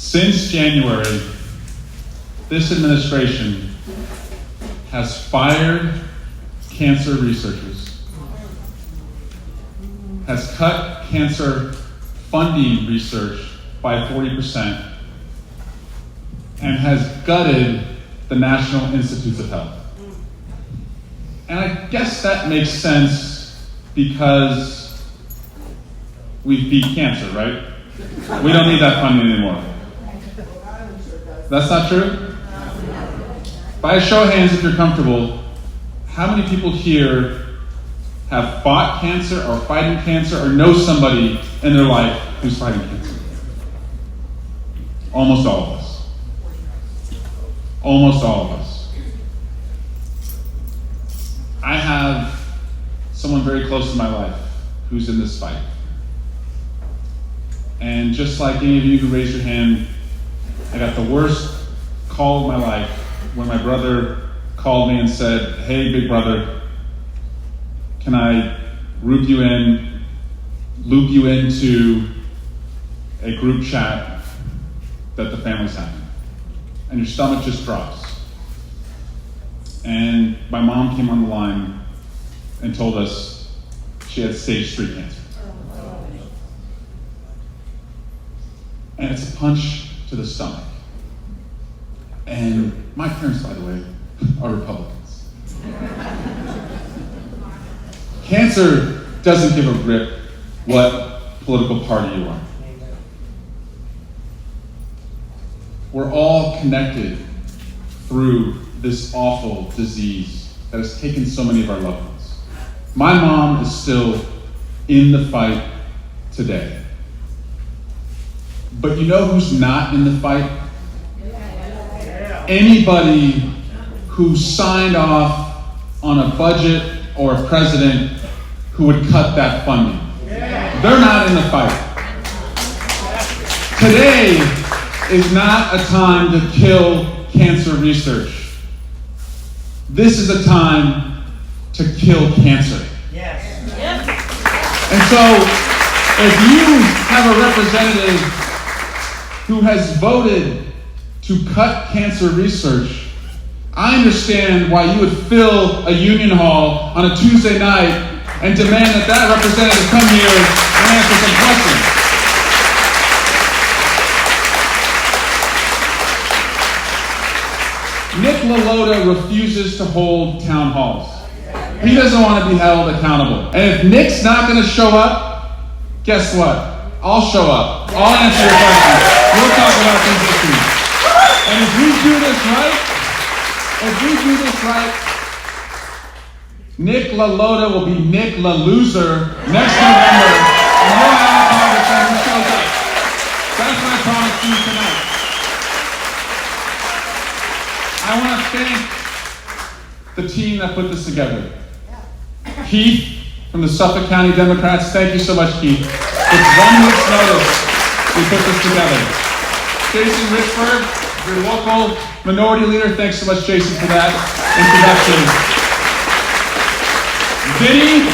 Since January, this administration has fired cancer researchers, has cut cancer funding research by 40%, and has gutted the National Institutes of Health. And I guess that makes sense because we've beat cancer, right? We don't need that funding anymore. That's not true? By a show of hands, if you're comfortable, how many people here have fought cancer or fighting cancer or know somebody in their life who's fighting cancer? Almost all of us. Almost all of us. I have someone very close to my life who's in this fight. And just like any of you who raised your hand, I got the worst call of my life when my brother called me and said, "Hey, big brother, can I loop you into a group chat that the family's having?" And your stomach just drops. And my mom came on the line and told us she had stage 3 cancer. And it's a punch to the stomach. And my parents, by the way, are Republicans. Cancer doesn't give a rip what political party you are. We're all connected through this awful disease that has taken so many of our loved ones. My mom is still in the fight today. But you know who's not in the fight? Anybody who signed off on a budget or a president who would cut that funding. They're not in the fight. Today is not a time to kill cancer research. This is a time to kill cancer. Yes. And so, if you have a representative who has voted to cut cancer research, I understand why you would fill a union hall on a Tuesday night and demand that that representative come here and answer some questions. Nick Lalota refuses to hold town halls. He doesn't want to be held accountable. And if Nick's not going to show up, guess what? I'll show up. I'll answer your questions. We'll talk about these issues. And if we do this right, Nick Lalota will be Nick LaLoser next November. And we'll have a congressman who shows up. That's my promise to you tonight. I want to thank the team that put this together. Keith from the Suffolk County Democrats, thank you so much, Keith. With 1 week's notice, we put this together. Jason Richburg, your local minority leader, thanks so much, Jason, for that introduction. Vinny,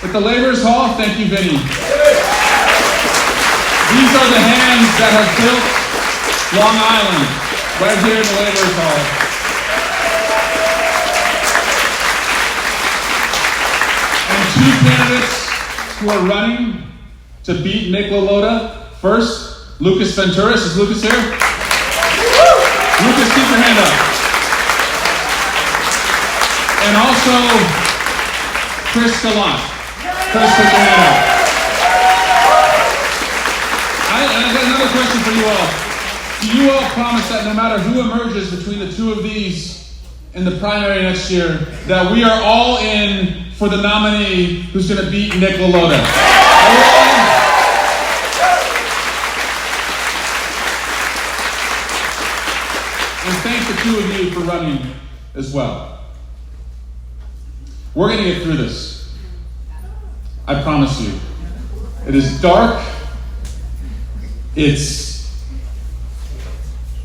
with the Laborers Hall, thank you, Vinny. These are the hands that have built Long Island, right here in the Laborers Hall. And 2 candidates who are running to beat Nick Lalota. First, Lucas Venturis. Is Lucas here? Lucas, keep your hand up. And also, Chris Gallant. Chris, put your hand up. I got another question for you all. Do you all promise that no matter who emerges between the 2 of these in the primary next year, that we are all in for the nominee who's going to beat Nick Lalota? And thank the 2 of you for running as well. We're going to get through this. I promise you. It is dark. It's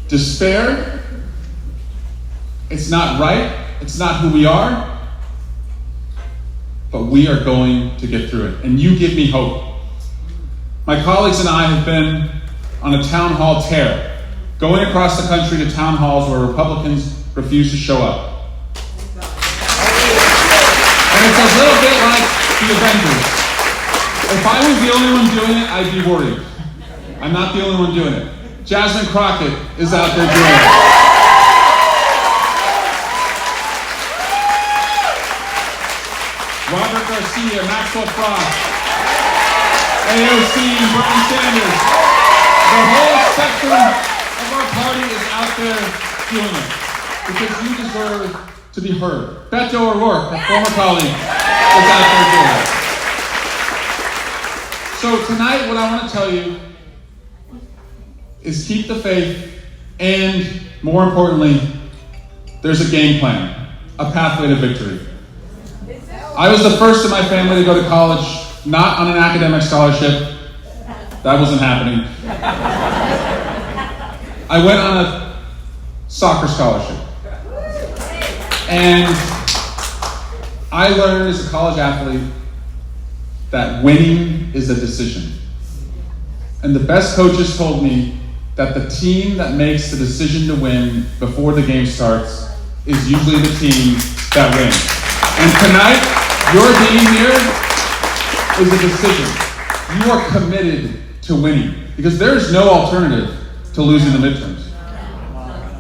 despair. It's not right. It's not who we are. But we are going to get through it. And you give me hope. My colleagues and I have been on a town hall tear, going across the country to town halls where Republicans refuse to show up. And it's a little bit like the Avengers. If I was the only one doing it, I'd be worried. I'm not the only one doing it. Jasmine Crockett is out there doing it. Robert Garcia, Maxwell Frost, AOC, and Bernie Sanders. The whole spectrum of our party is out there doing it. Because you deserve to be heard. Beto O'Rourke, a former colleague, is out there doing it. So tonight, what I want to tell you is keep the faith, and more importantly, there's a game plan, a pathway to victory. I was the first in my family to go to college, not on an academic scholarship. That wasn't happening. I went on a soccer scholarship. And I learned as a college athlete that winning is a decision. And the best coaches told me that the team that makes the decision to win before the game starts is usually the team that wins. And tonight, your being here is a decision. You are committed to winning because there is no alternative to losing the midterms.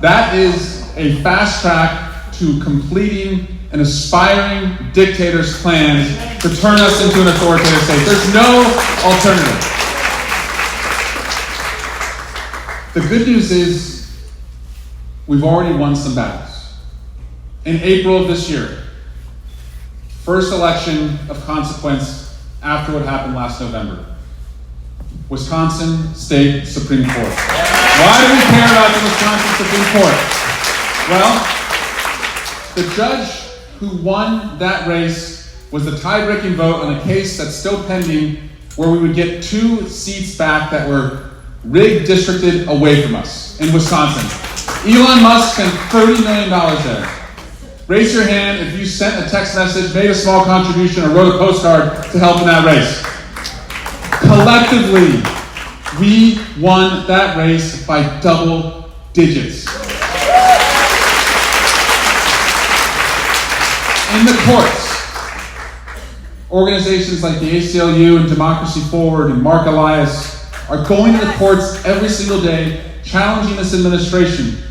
That is a fast track to completing an aspiring dictator's plans to turn us into an authoritative state. There's no alternative. The good news is we've already won some battles. In April of this year, first election of consequence after what happened last November, Wisconsin State Supreme Court. Why do we care about the Wisconsin Supreme Court? Well, the judge who won that race was the tie-breaking vote on a case that's still pending where we would get 2 seats back that were rigged districted away from us in Wisconsin. Elon Musk spent $30 million there. Raise your hand if you sent a text message, made a small contribution, or wrote a postcard to help in that race. Collectively, we won that race by double digits. In the courts, organizations like the ACLU and Democracy Forward and Mark Elias are going to the courts every single day, challenging this administration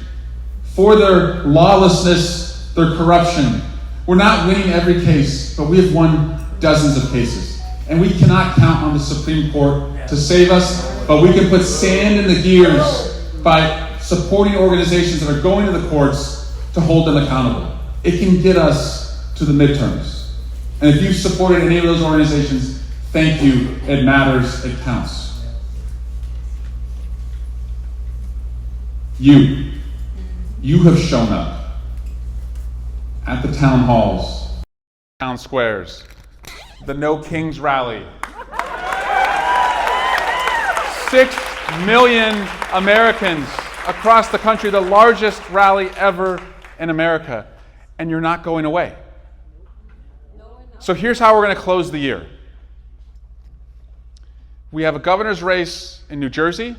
for their lawlessness, their corruption. We're not winning every case, but we have won dozens of cases. And we cannot count on the Supreme Court to save us, but we can put sand in the gears by supporting organizations that are going to the courts to hold them accountable. It can get us to the midterms. And if you've supported any of those organizations, thank you. It matters. It counts. You have shown up at the town halls, town squares, the No Kings rally. 6 million Americans across the country, the largest rally ever in America, and you're not going away. So here's how we're going to close the year. We have a governor's race in New Jersey,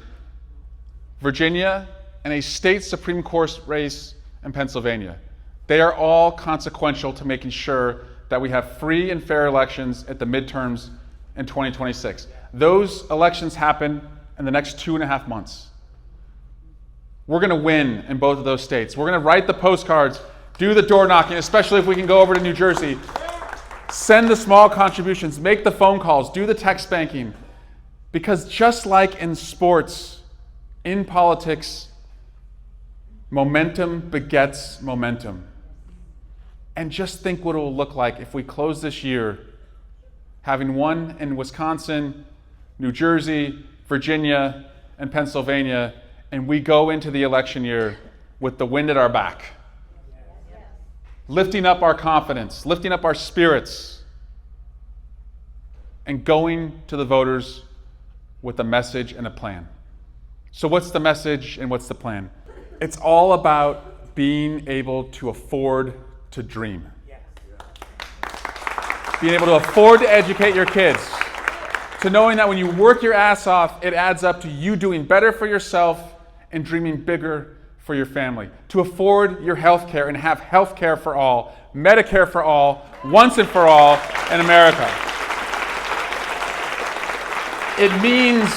Virginia, and a state Supreme Court race in Pennsylvania. They are all consequential to making sure that we have free and fair elections at the midterms in 2026. Those elections happen in the next 2.5 months. We're going to win in both of those states. We're going to write the postcards, do the door knocking, especially if we can go over to New Jersey. Send the small contributions, make the phone calls, do the text banking. Because just like in sports, in politics, momentum begets momentum. And just think what it will look like if we close this year having won in Wisconsin, New Jersey, Virginia, and Pennsylvania, and we go into the election year with the wind at our back. Lifting up our confidence, lifting up our spirits, and going to the voters with a message and a plan. So what's the message and what's the plan? It's all about being able to afford to dream. Being able to afford to educate your kids. to knowing that when you work your ass off, it adds up to you doing better for yourself and dreaming bigger for your family. To afford your health care and have health care for all, Medicare for all, once and for all in America. It means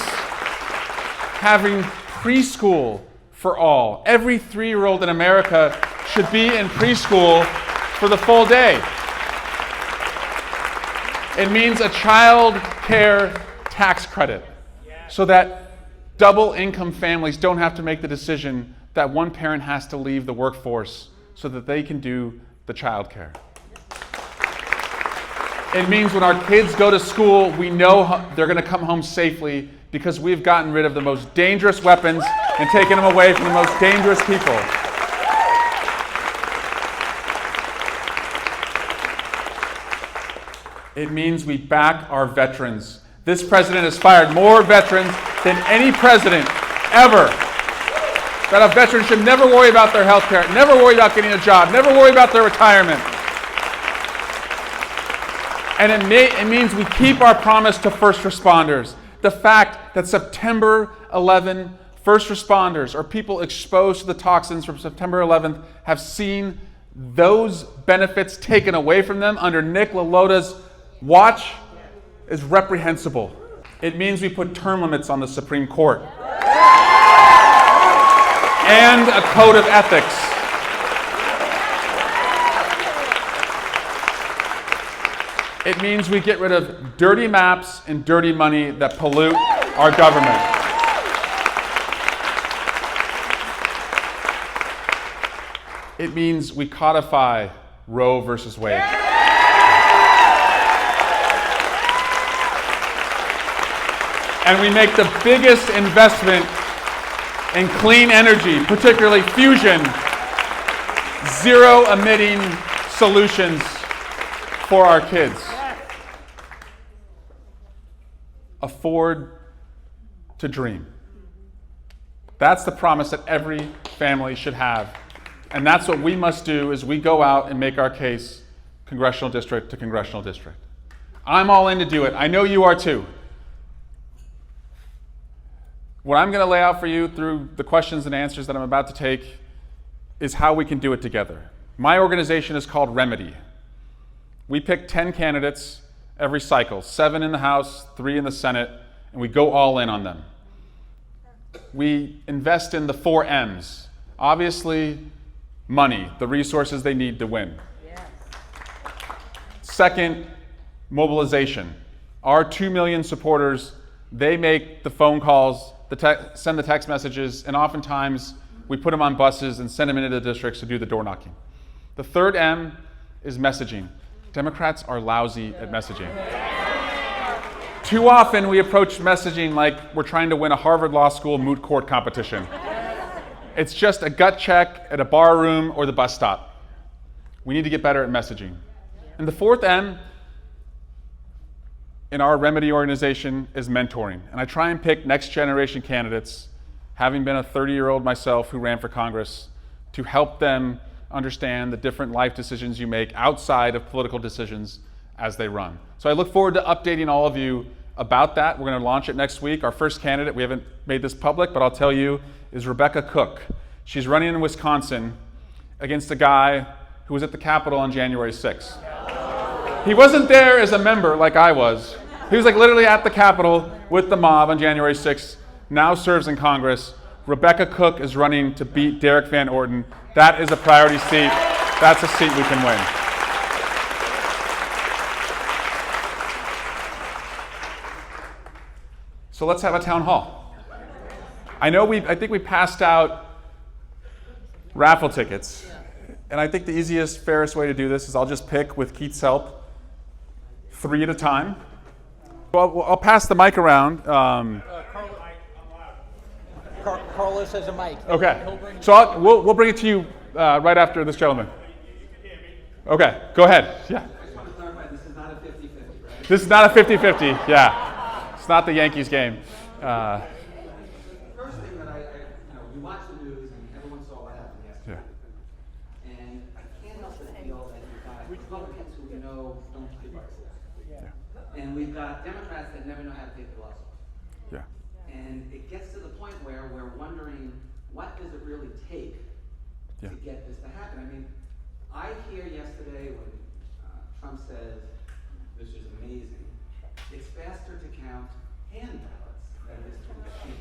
having preschool for all. Every 3-year-old in America should be in preschool for the full day. It means a child care tax credit so that double income families don't have to make the decision that one parent has to leave the workforce so that they can do the child care. It means when our kids go to school, we know they're going to come home safely because we've gotten rid of the most dangerous weapons and taken them away from the most dangerous people. It means we back our veterans. This president has fired more veterans than any president ever. That a veteran should never worry about their health care, never worry about getting a job, never worry about their retirement. And it means we keep our promise to first responders. The fact that September 11 first responders or people exposed to the toxins from September 11th have seen those benefits taken away from them under Nick Lalota's watch is reprehensible. It means we put term limits on the Supreme Court and a code of ethics. It means we get rid of dirty maps and dirty money that pollute our government. It means we codify Roe versus Wade. And we make the biggest investment in clean energy, particularly fusion, zero-emitting solutions for our kids. Afford to dream. That's the promise that every family should have. And that's what we must do as we go out and make our case congressional district to congressional district. I'm all in to do it. I know you are too. What I'm going to lay out for you through the questions and answers that I'm about to take is how we can do it together. My organization is called Remedy. We pick 10 candidates every cycle, 7 in the House, 3 in the Senate, and we go all in on them. We invest in the 4 M's. Obviously, money, the resources they need to win. Yes. Second, mobilization. Our 2 million supporters, they make the phone calls, send the text messages, and oftentimes we put them on buses and send them into the districts to do the door knocking. The third M is messaging. Democrats are lousy at messaging. Too often we approach messaging like we're trying to win a Harvard Law School moot court competition. It's just a gut check at a bar room or the bus stop. We need to get better at messaging. And the fourth M in our Remedy organization is mentoring. And I try and pick next generation candidates, having been a 30-year-old myself who ran for Congress, to help them understand the different life decisions you make outside of political decisions as they run. So I look forward to updating all of you about that. We're going to launch it next week. Our first candidate, we haven't made this public, but I'll tell you, is Rebecca Cook. She's running in Wisconsin against a guy who was at the Capitol on January 6th. He wasn't there as a member like I was. He was like literally at the Capitol with the mob on January 6th, now serves in Congress. Rebecca Cook is running to beat Derek Van Orton. That is a priority seat. That's a seat we can win. So let's have a town hall. I think we passed out raffle tickets. And I think the easiest, fairest way to do this is I'll just pick, with Keith's help, 3 at a time. Well, I'll pass the mic around. Carlos has a mic. Okay. So we'll bring it to you right after this gentleman. Okay, go ahead. Yeah. This is not a 50-50, right? This is not a 50-50. Yeah. It's not the Yankees game. First thing that we watch the news and everyone saw what happened yesterday. Yeah. And I can't help but feel that you've got Republicans who we know don't give a And we've got Democrats that never know how to take the gloves off. Yeah. And it gets to the point where we're wondering, what does it really take Yeah. to get this to happen? I mean, I hear yesterday when Trump says, this is amazing, it's faster to count hand ballots than it is to machine.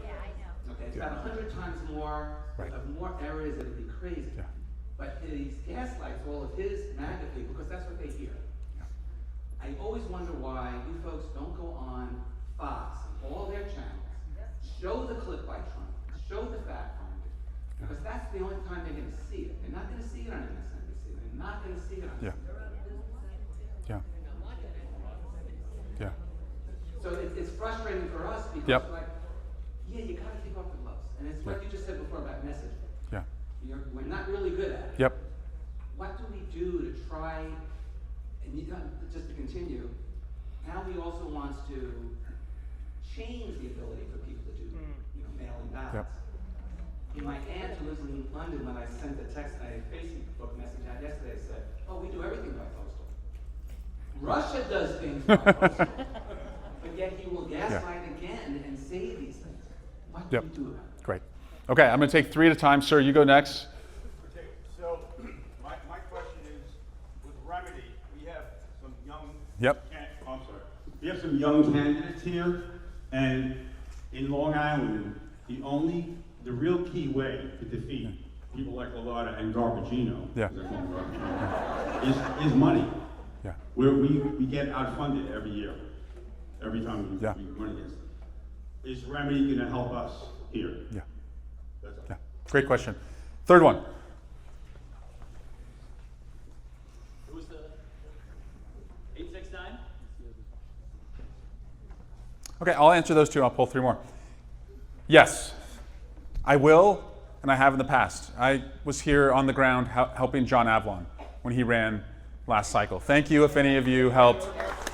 Yeah, I know. Okay, it's about 100 times more, Right. of more errors, it would be crazy. Yeah. But these gaslights, all of his MAGA people, because that's what they hear. I always wonder why you folks don't go on Fox and all their channels, show the clip by Trump, show the fact finder, because that's the only time they're going to see it. They're not going to see it on MSNBC. They're not going to see it on. Yeah. Yeah. Yeah. So it's frustrating for us because Yep. like, yeah, you got to take off the gloves, and it's what you just said before about messaging. Yeah. We're not really good at it. Yep. What do we do to try? And just to continue, now he also wants to change the ability for people to do, mail-in ballots. Yep. My aunt who lives in London, when I sent a Facebook message out yesterday, said, "Oh, we do everything by postal. Russia does things by postal, but yet he will gaslight again and say these things. What do Yep. we do about it?" Great. Okay, I'm going to take 3 at a time. Sir, you go next. Okay, so my question is, with Remedy, we have some young. Yep. I'm sorry. We have some young candidates here, and in Long Island, the real key way to defeat people like Lalota and Garbagino, Yeah. as I call them, Garbagino, is money. Yeah. Where we get outfunded every year, every time we Yeah. run against them. Is Remedy going to help us here? Yeah. That's all. Yeah. Great question. Third one. Who's the 869? Okay, I'll answer those 2. I'll pull 3 more. Yes, I will, and I have in the past. I was here on the ground helping John Avlon when he ran last cycle. Thank you if any of you helped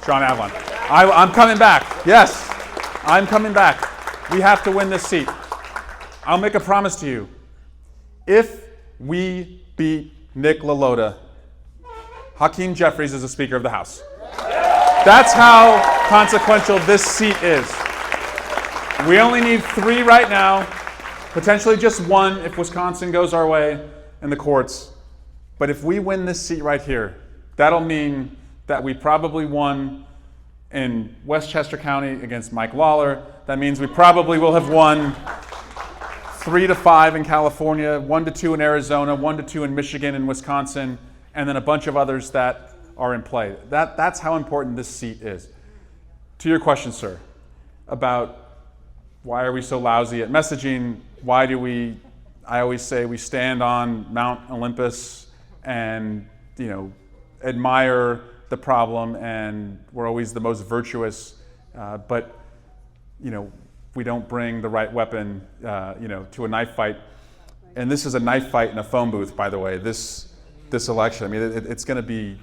John Avlon. I'm coming back. Yes, I'm coming back. We have to win this seat. I'll make a promise to you. If we beat Nick Lalota, Hakeem Jeffries is the Speaker of the House. That's how consequential this seat is. We only need 3 right now, potentially just 1 if Wisconsin goes our way in the courts. But if we win this seat right here, that'll mean that we probably won in Westchester County against Mike Lawler. That means we probably will have won 3 to 5 in California, 1 to 2 in Arizona, 1 to 2 in Michigan and Wisconsin, and then a bunch of others that are in play. That's how important this seat is. To your question, sir, about why are we so lousy at messaging? Why do I always say we stand on Mount Olympus and, admire the problem, and we're always the most virtuous, but, we don't bring the right weapon, to a knife fight. And this is a knife fight in a phone booth, by the way, this election. I mean, it's going to be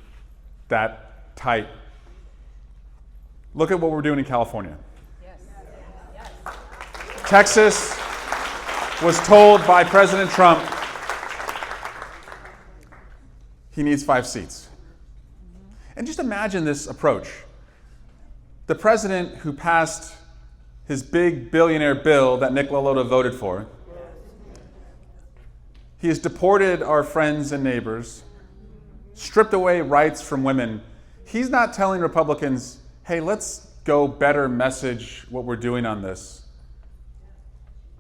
that tight. Look at what we're doing in California. Texas was told by President Trump he needs 5 seats. And just imagine this approach. The president who passed his big billionaire bill that Nick Lalota voted for, he has deported our friends and neighbors, stripped away rights from women. He's not telling Republicans, hey, let's go better message what we're doing on this.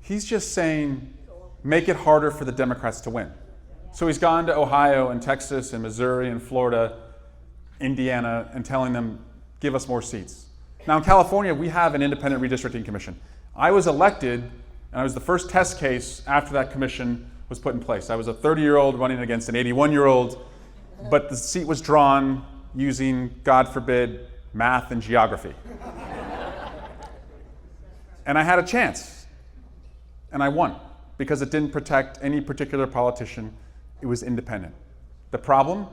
He's just saying, make it harder for the Democrats to win. So he's gone to Ohio and Texas and Missouri and Florida, Indiana, and telling them, give us more seats. Now in California, we have an independent redistricting commission. I was elected, and I was the first test case after that commission was put in place. I was a 30-year-old running against an 81-year-old, but the seat was drawn using, God forbid, math and geography. And I had a chance, and I won, because it didn't protect any particular politician. It was independent. The problem?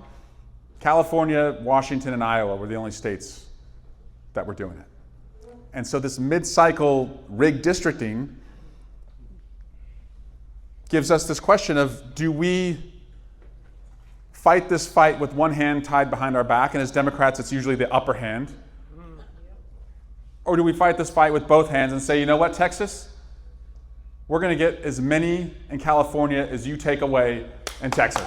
California, Washington, and Iowa were the only states that were doing it. And so this mid-cycle rigged districting gives us this question of, do we fight this fight with one hand tied behind our back, and as Democrats, it's usually the upper hand? Or do we fight this fight with both hands and say, you know what, Texas? We're going to get as many in California as you take away in Texas.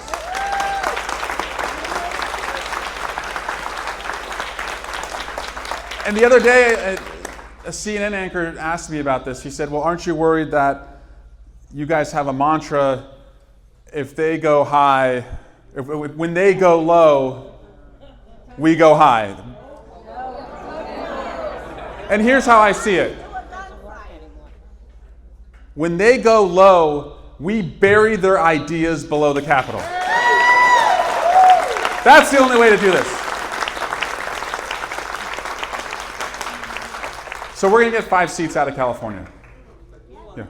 And the other day, a CNN anchor asked me about this. He said, well, aren't you worried that you guys have a mantra, if they go high, when they go low, we go high? And here's how I see it. When they go low, we bury their ideas below the Capitol. That's the only way to do this. So we're going to get 5 seats out of California. Yeah.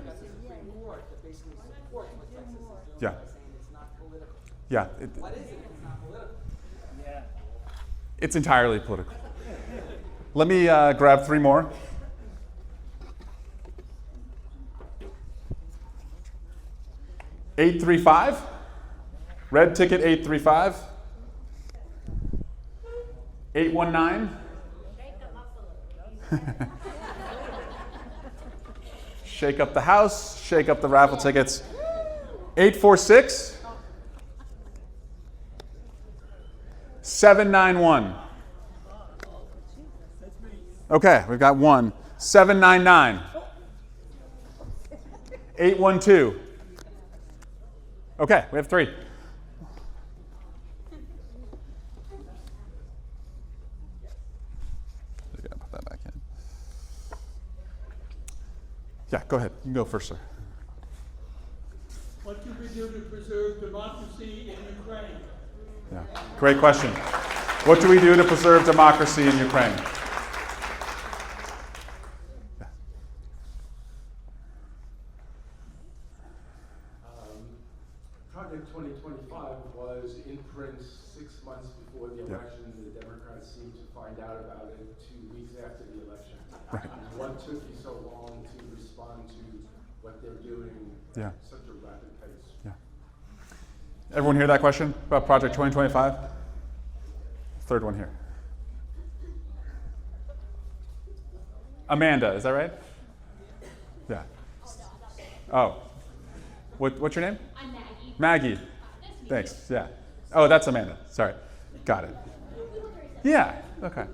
Yeah. Yeah. It's entirely political. Let me grab 3 more. $835. Red ticket 835. 819. Shake up the house, shake up the raffle tickets. 846. 791. Okay, we've got 1. 799. 812. Okay, we have 3. Put that back in. Yeah, go ahead. You can go first, sir. What can we do to preserve democracy in Ukraine? Yeah, great question. What do we do to preserve democracy in Ukraine? Project 2025 was in print 6 months before the election. The Democrats seemed to find out about it 2 weeks after the election. Right. What took you so long to respond to what they're doing at such a rapid pace? Yeah. Everyone hear that question about Project 2025? Third one here. Amanda, is that right? Yeah. Oh. What's your name? I'm Maggie. Maggie. Thanks. Yeah. Oh, that's Amanda. Sorry. Got it. Yeah. Okay.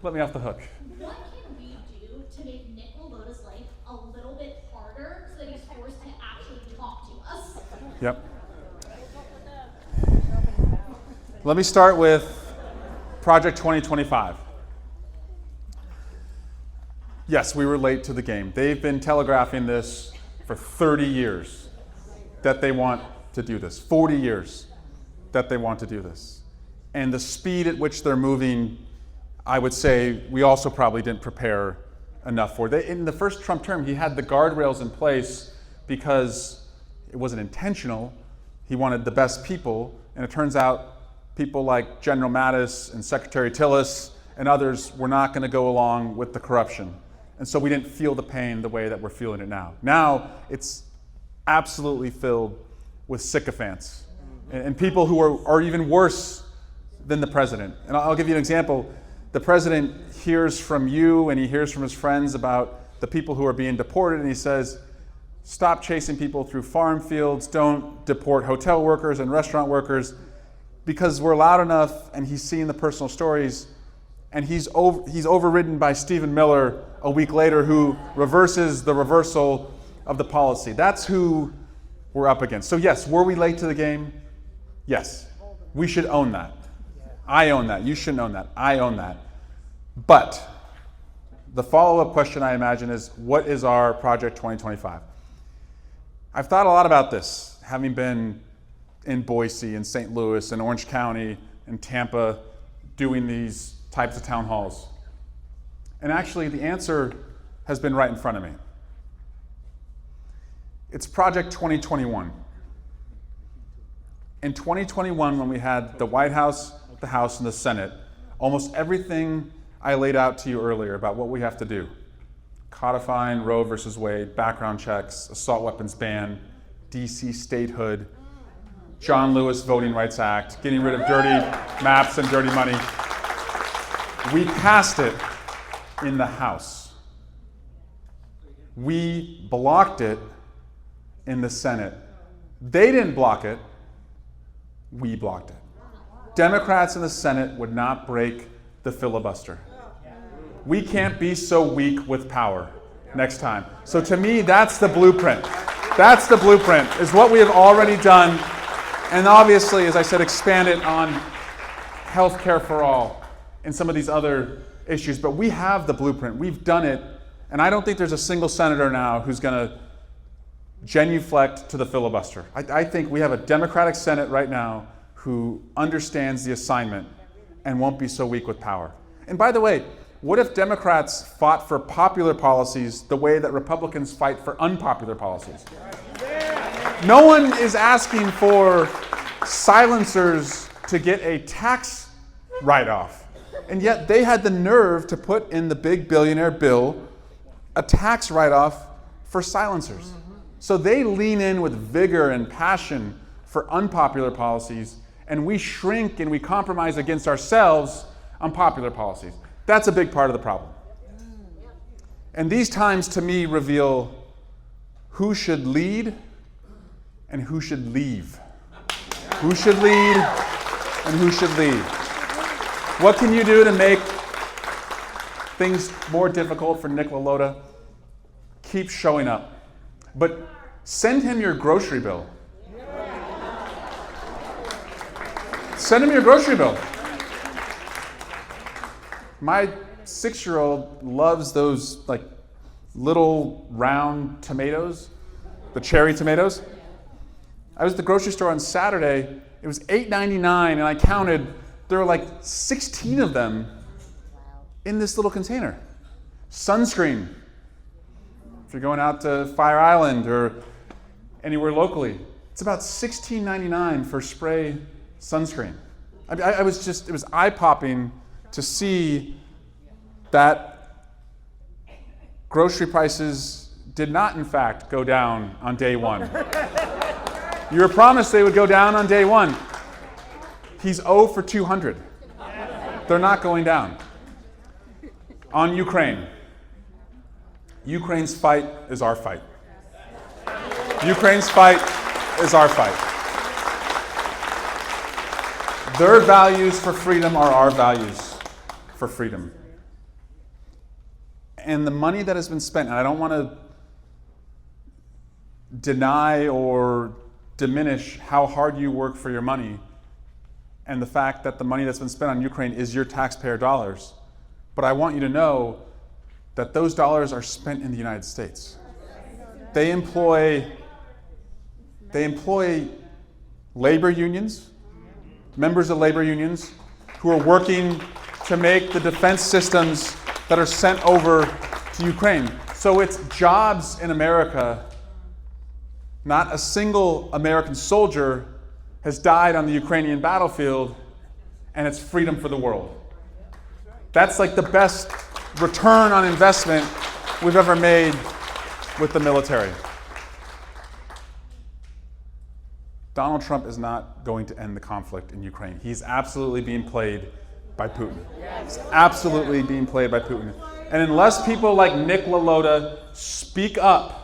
Let me off the hook. What can we do to make Nick Lalota's life a little bit harder so that he's forced to actually talk to us? Yep. Let me start with Project 2025. Yes, we were late to the game. They've been telegraphing this for 30 years that they want to do this. 40 years that they want to do this. And the speed at which they're moving, I would say we also probably didn't prepare enough for. In the first Trump term, he had the guardrails in place because it wasn't intentional. He wanted the best people, and it turns out people like General Mattis and Secretary Tillis and others were not going to go along with the corruption. And so we didn't feel the pain the way that we're feeling it now. Now it's absolutely filled with sycophants and people who are even worse than the president. And I'll give you an example. The president hears from you and he hears from his friends about the people who are being deported, and he says, stop chasing people through farm fields, don't deport hotel workers and restaurant workers, because we're loud enough, and he's seeing the personal stories, and he's overridden by Stephen Miller a week later, who reverses the reversal of the policy. That's who we're up against. So yes, were we late to the game? Yes. We should own that. I own that. You shouldn't own that. I own that. But the follow-up question, I imagine, is what is our Project 2025? I've thought a lot about this, having been in Boise and St. Louis and Orange County and Tampa doing these types of town halls. And actually, the answer has been right in front of me. It's Project 2021. In 2021, when we had the White House, the House, and the Senate, almost everything I laid out to you earlier about what we have to do, codifying Roe versus Wade, background checks, assault weapons ban, DC statehood, John Lewis Voting Rights Act, getting rid of dirty maps and dirty money. We passed it in the House. We blocked it in the Senate. They didn't block it. We blocked it. Democrats in the Senate would not break the filibuster. We can't be so weak with power next time. So to me, that's the blueprint. That's the blueprint, is what we have already done. And obviously, as I said, expand it on health care for all and some of these other issues. But we have the blueprint. We've done it. And I don't think there's a single senator now who's going to genuflect to the filibuster. I think we have a Democratic Senate right now who understands the assignment and won't be so weak with power. And by the way, what if Democrats fought for popular policies the way that Republicans fight for unpopular policies? No one is asking for silencers to get a tax write-off. And yet they had the nerve to put in the big billionaire bill a tax write-off for silencers. So they lean in with vigor and passion for unpopular policies, and we shrink and we compromise against ourselves on popular policies. That's a big part of the problem. And these times, to me, reveal who should lead and who should leave. Who should lead and who should leave. What can you do to make things more difficult for Nick Lalota? Keep showing up. But send him your grocery bill. Send him your grocery bill. My 6-year-old loves those like little round tomatoes, the cherry tomatoes. I was at the grocery store on Saturday. It was $8.99, and I counted. There were like 16 of them in this little container. Sunscreen. If you're going out to Fire Island or anywhere locally, it's about $16.99 for spray sunscreen. It was eye-popping to see that grocery prices did not, in fact, go down on day one. You were promised they would go down on day one. He's 0 for 200. They're not going down. On Ukraine. Ukraine's fight is our fight. Ukraine's fight is our fight. Their values for freedom are our values for freedom. And the money that has been spent, and I don't want to deny or diminish how hard you work for your money and the fact that the money that's been spent on Ukraine is your taxpayer dollars. But I want you to know that those dollars are spent in the United States. They employ labor unions, members of labor unions, who are working to make the defense systems that are sent over to Ukraine. So it's jobs in America. Not a single American soldier has died on the Ukrainian battlefield, and it's freedom for the world. That's like the best return on investment we've ever made with the military. Donald Trump is not going to end the conflict in Ukraine. He's absolutely being played by Putin. He's absolutely being played by Putin. And unless people like Nick Lalota speak up,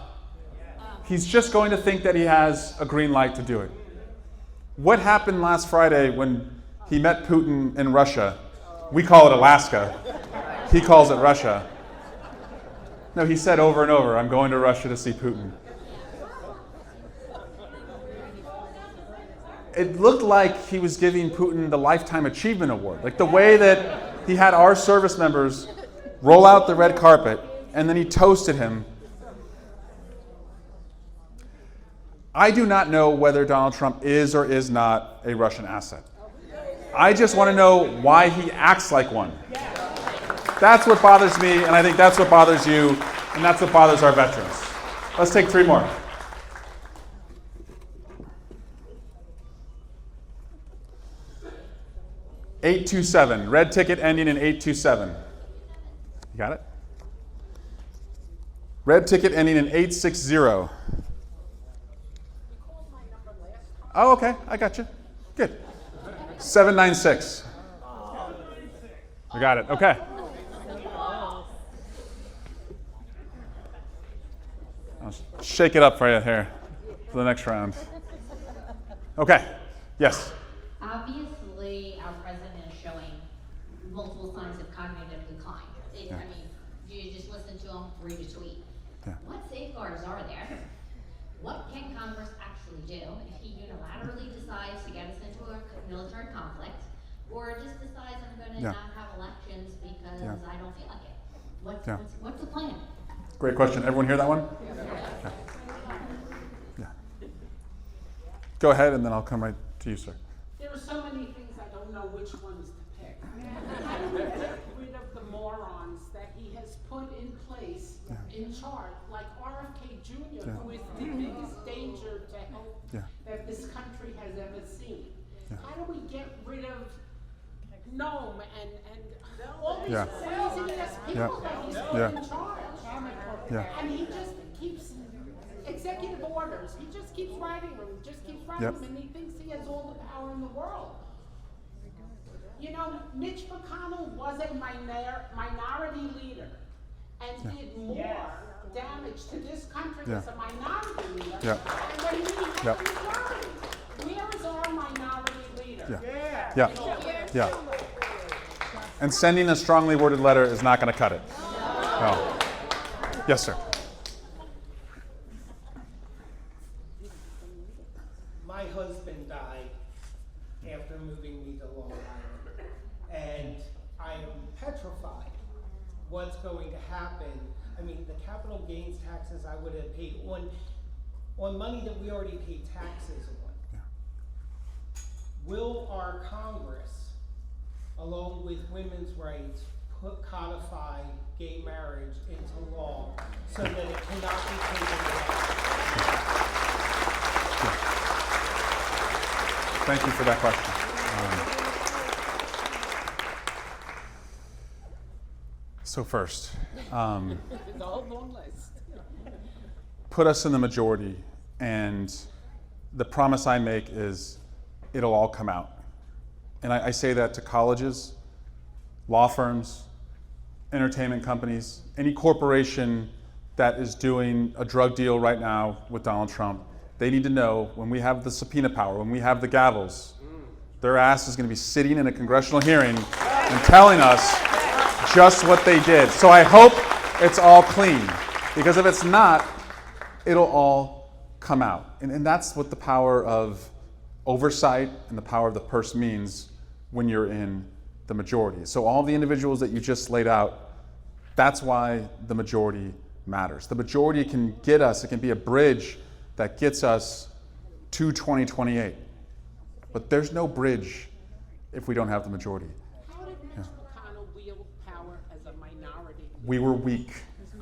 he's just going to think that he has a green light to do it. What happened last Friday when he met Putin in Russia? We call it Alaska. He calls it Russia. No, he said over and over, I'm going to Russia to see Putin. It looked like he was giving Putin the Lifetime Achievement Award. Like the way that he had our service members roll out the red carpet and then he toasted him. I do not know whether Donald Trump is or is not a Russian asset. I just want to know why he acts like one. That's what bothers me, and I think that's what bothers you, and that's what bothers our veterans. Let's take 3 more. $827, red ticket ending in 827. You got it? Red ticket ending in 860. Oh, okay, I got you. Good. 796. We got it. Okay. I'll shake it up for you here for the next round. Okay. Yes. Obviously, our president is showing multiple signs of cognitive decline. I mean, you just listen to him, read a tweet. Yeah. What safeguards are there? What can Congress actually do if he unilaterally decides to get us into a military conflict, or just decides I'm going to not have elections because I don't feel like it? What's the plan? Great question. Everyone hear that one? Yeah. Go ahead, and then I'll come right to you, sir. There are so many things I don't know which ones to pick. How do we get rid of the morons that he has put in place in charge, like RFK Jr., who is the biggest danger to health that this country has ever seen? How do we get rid of Noam and all these crazy-ass people that he's put in charge? And he just keeps executive orders. He just keeps writing them, and he thinks he has all the power in the world. You know, Mitch McConnell was a minority leader and did more damage to this country as a minority leader than when he had the majority. Where is our minority leader? Yeah. And sending a strongly worded letter is not going to cut it. No. Yes, sir. My husband died after moving me to Long Island, and I am petrified what's going to happen. I mean, the capital gains taxes I would have paid on money that we already paid taxes on. Will our Congress, along with women's rights, codify gay marriage into law so that it cannot be taken away? Thank you for that question. So first, It's a whole long list. put us in the majority, and the promise I make is it'll all come out. And I say that to colleges, law firms, entertainment companies, any corporation that is doing a drug deal right now with Donald Trump. They need to know when we have the subpoena power, when we have the gavels, their ass is going to be sitting in a congressional hearing and telling us just what they did. So I hope it's all clean, because if it's not, it'll all come out. And that's what the power of oversight and the power of the purse means when you're in the majority. So all the individuals that you just laid out, that's why the majority matters. The majority can get us, it can be a bridge that gets us to 2028. But there's no bridge if we don't have the majority. How did Mitch McConnell wield power as a minority? We were weak.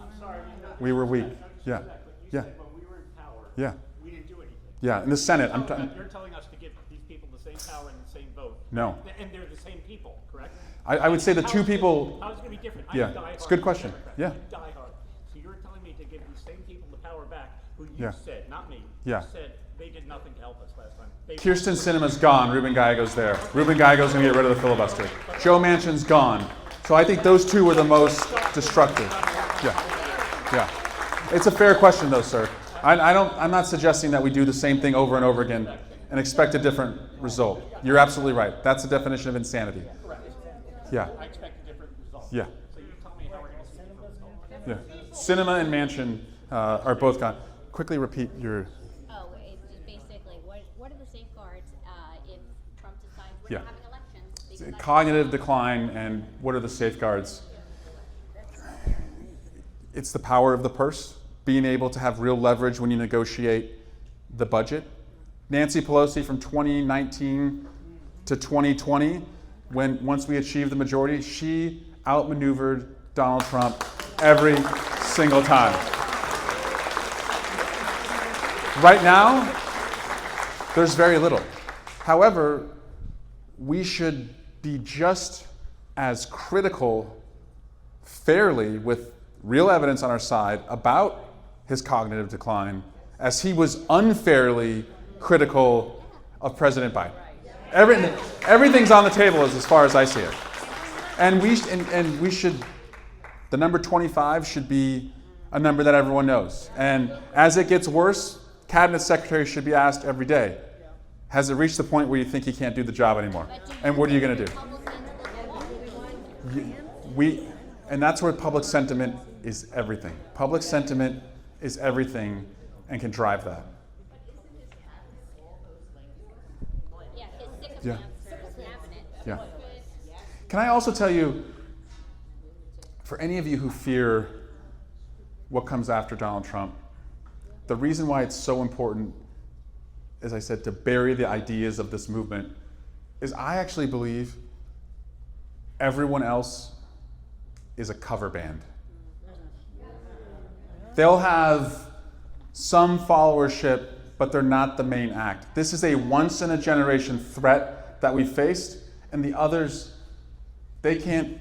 I'm sorry. We were weak. Yeah. Yeah. When we were in power, Yeah. we didn't do anything. Yeah. In the Senate, You're telling us to give these people the same power and the same vote. No. And they're the same people, correct? I would say the two people. How is it going to be different? Yeah, it's a good question. Yeah. Die hard. So you're telling me to give these same people the power back, who you Yeah. said, not me, Yeah. said they did nothing to help us last time. Kirsten Sinema's gone. Ruben Gallego's there. Ruben Gallego's going to get rid of the filibuster. Joe Manchin's gone. So I think those two were the most destructive. Yeah. Yeah. It's a fair question, though, sir. I'm not suggesting that we do the same thing over and over again and expect a different result. You're absolutely right. That's the definition of insanity. Yeah. I expect a different result. Yeah. So you tell me how we're going to see it. Yeah. Sinema and Manchin are both gone. Quickly repeat your. Oh, it's just basically, what are the safeguards if Trump decides we're not having elections? Because Cognitive decline, and what are the safeguards? It's the power of the purse, being able to have real leverage when you negotiate the budget. Nancy Pelosi from 2019 to 2020, once we achieved the majority, she outmaneuvered Donald Trump every single time. Right now, there's very little. However, we should be just as critical, fairly, with real evidence on our side about his cognitive decline as he was unfairly critical of President Biden. Everything's on the table as far as I see it. And we should, the number 25 should be a number that everyone knows. And as it gets worse, cabinet secretaries should be asked every day, has it reached the point where you think he can't do the job anymore? And what are you going to do? And that's where public sentiment is everything. Public sentiment is everything and can drive that. Yeah. Yeah. Can I also tell you, for any of you who fear what comes after Donald Trump, the reason why it's so important, as I said, to bury the ideas of this movement is I actually believe everyone else is a cover band. They'll have some followership, but they're not the main act. This is a once-in-a-generation threat that we faced, and the others, they can't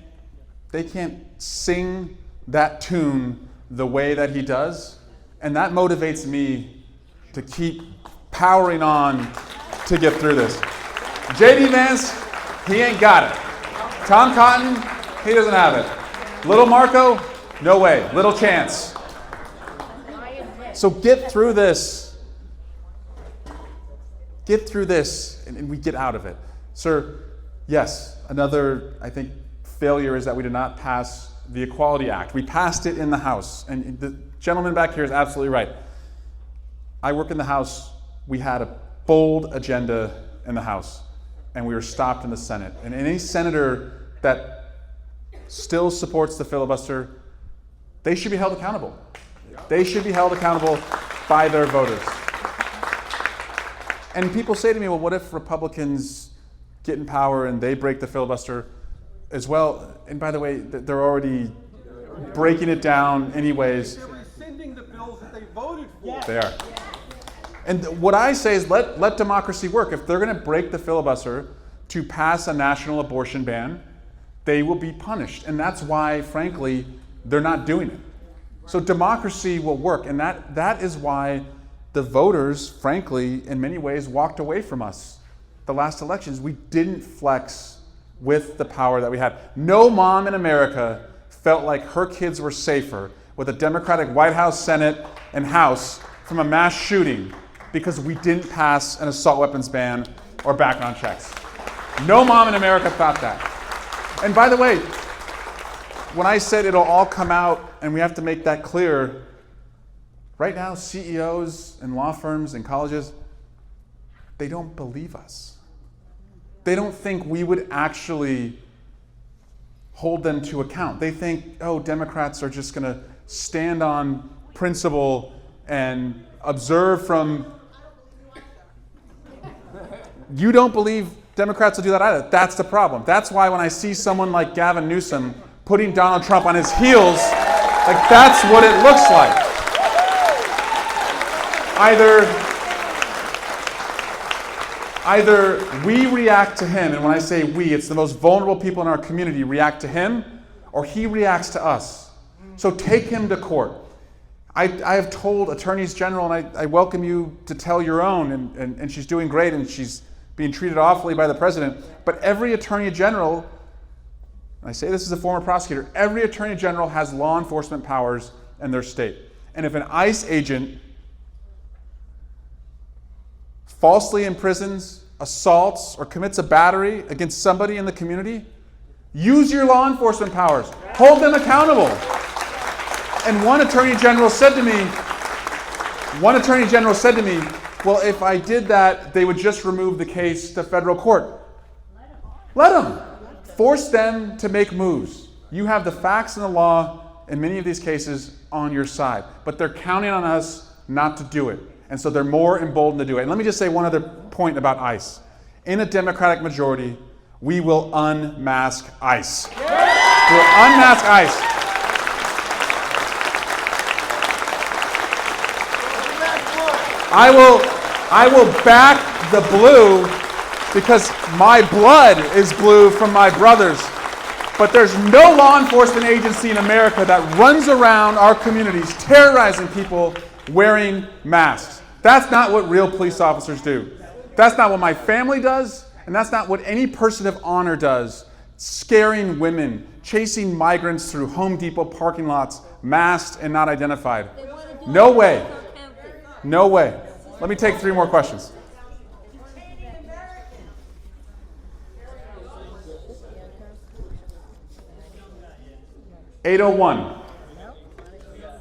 sing that tune the way that he does, and that motivates me to keep powering on to get through this. J.D. Vance, he ain't got it. Tom Cotton, he doesn't have it. Little Marco, no way, little chance. So get through this. Get through this, and we get out of it. Sir, yes, another, I think, failure is that we did not pass the Equality Act. We passed it in the House, and the gentleman back here is absolutely right. I work in the House. We had a bold agenda in the House, and we were stopped in the Senate. And any senator that still supports the filibuster, they should be held accountable. They should be held accountable by their voters. And people say to me, well, what if Republicans get in power and they break the filibuster as well? And by the way, they're already breaking it down anyways. They're rescinding the bills that they voted for. They are. And what I say is let democracy work. If they're going to break the filibuster to pass a national abortion ban, they will be punished. And that's why, frankly, they're not doing it. So democracy will work. And that is why the voters, frankly, in many ways, walked away from us the last elections. We didn't flex with the power that we had. No mom in America felt like her kids were safer with a Democratic White House, Senate, and House from a mass shooting because we didn't pass an assault weapons ban or background checks. No mom in America thought that. And by the way, when I said it'll all come out and we have to make that clear, right now CEOs and law firms and colleges, they don't believe us. They don't think we would actually hold them to account. They think, oh, Democrats are just going to stand on principle and observe from... You don't believe Democrats will do that either. That's the problem. That's why when I see someone like Gavin Newsom putting Donald Trump on his heels, like that's what it looks like. Either we react to him, and when I say we, it's the most vulnerable people in our community react to him, or he reacts to us. So take him to court. I have told attorneys general, and I welcome you to tell your own, and she's doing great, and she's being treated awfully by the president, but every attorney general, and I say this as a former prosecutor, every attorney general has law enforcement powers in their state. And if an ICE agent falsely imprisons, assaults, or commits a battery against somebody in the community, use your law enforcement powers. Hold them accountable. And one attorney general said to me, well, if I did that, they would just remove the case to federal court. Let them. Force them to make moves. You have the facts and the law in many of these cases on your side, but they're counting on us not to do it. And so they're more emboldened to do it. And let me just say one other point about ICE. In a Democratic majority, we will unmask ICE. We'll unmask ICE. I will back the blue because my blood is blue from my brothers. But there's no law enforcement agency in America that runs around our communities terrorizing people wearing masks. That's not what real police officers do. That's not what my family does, and that's not what any person of honor does. Scaring women, chasing migrants through Home Depot parking lots, masked and not identified. No way. No way. Let me take 3 more questions. $801.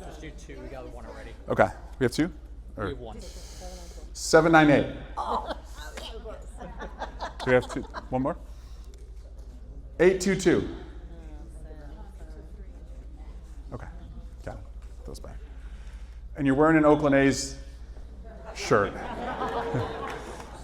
Let's do 2. We got 1 already. Okay. We have 2? We have 1. 798. Do we have 2? 1 more? 822. Okay. Got it. Those back. And you're wearing an Oakland A's shirt.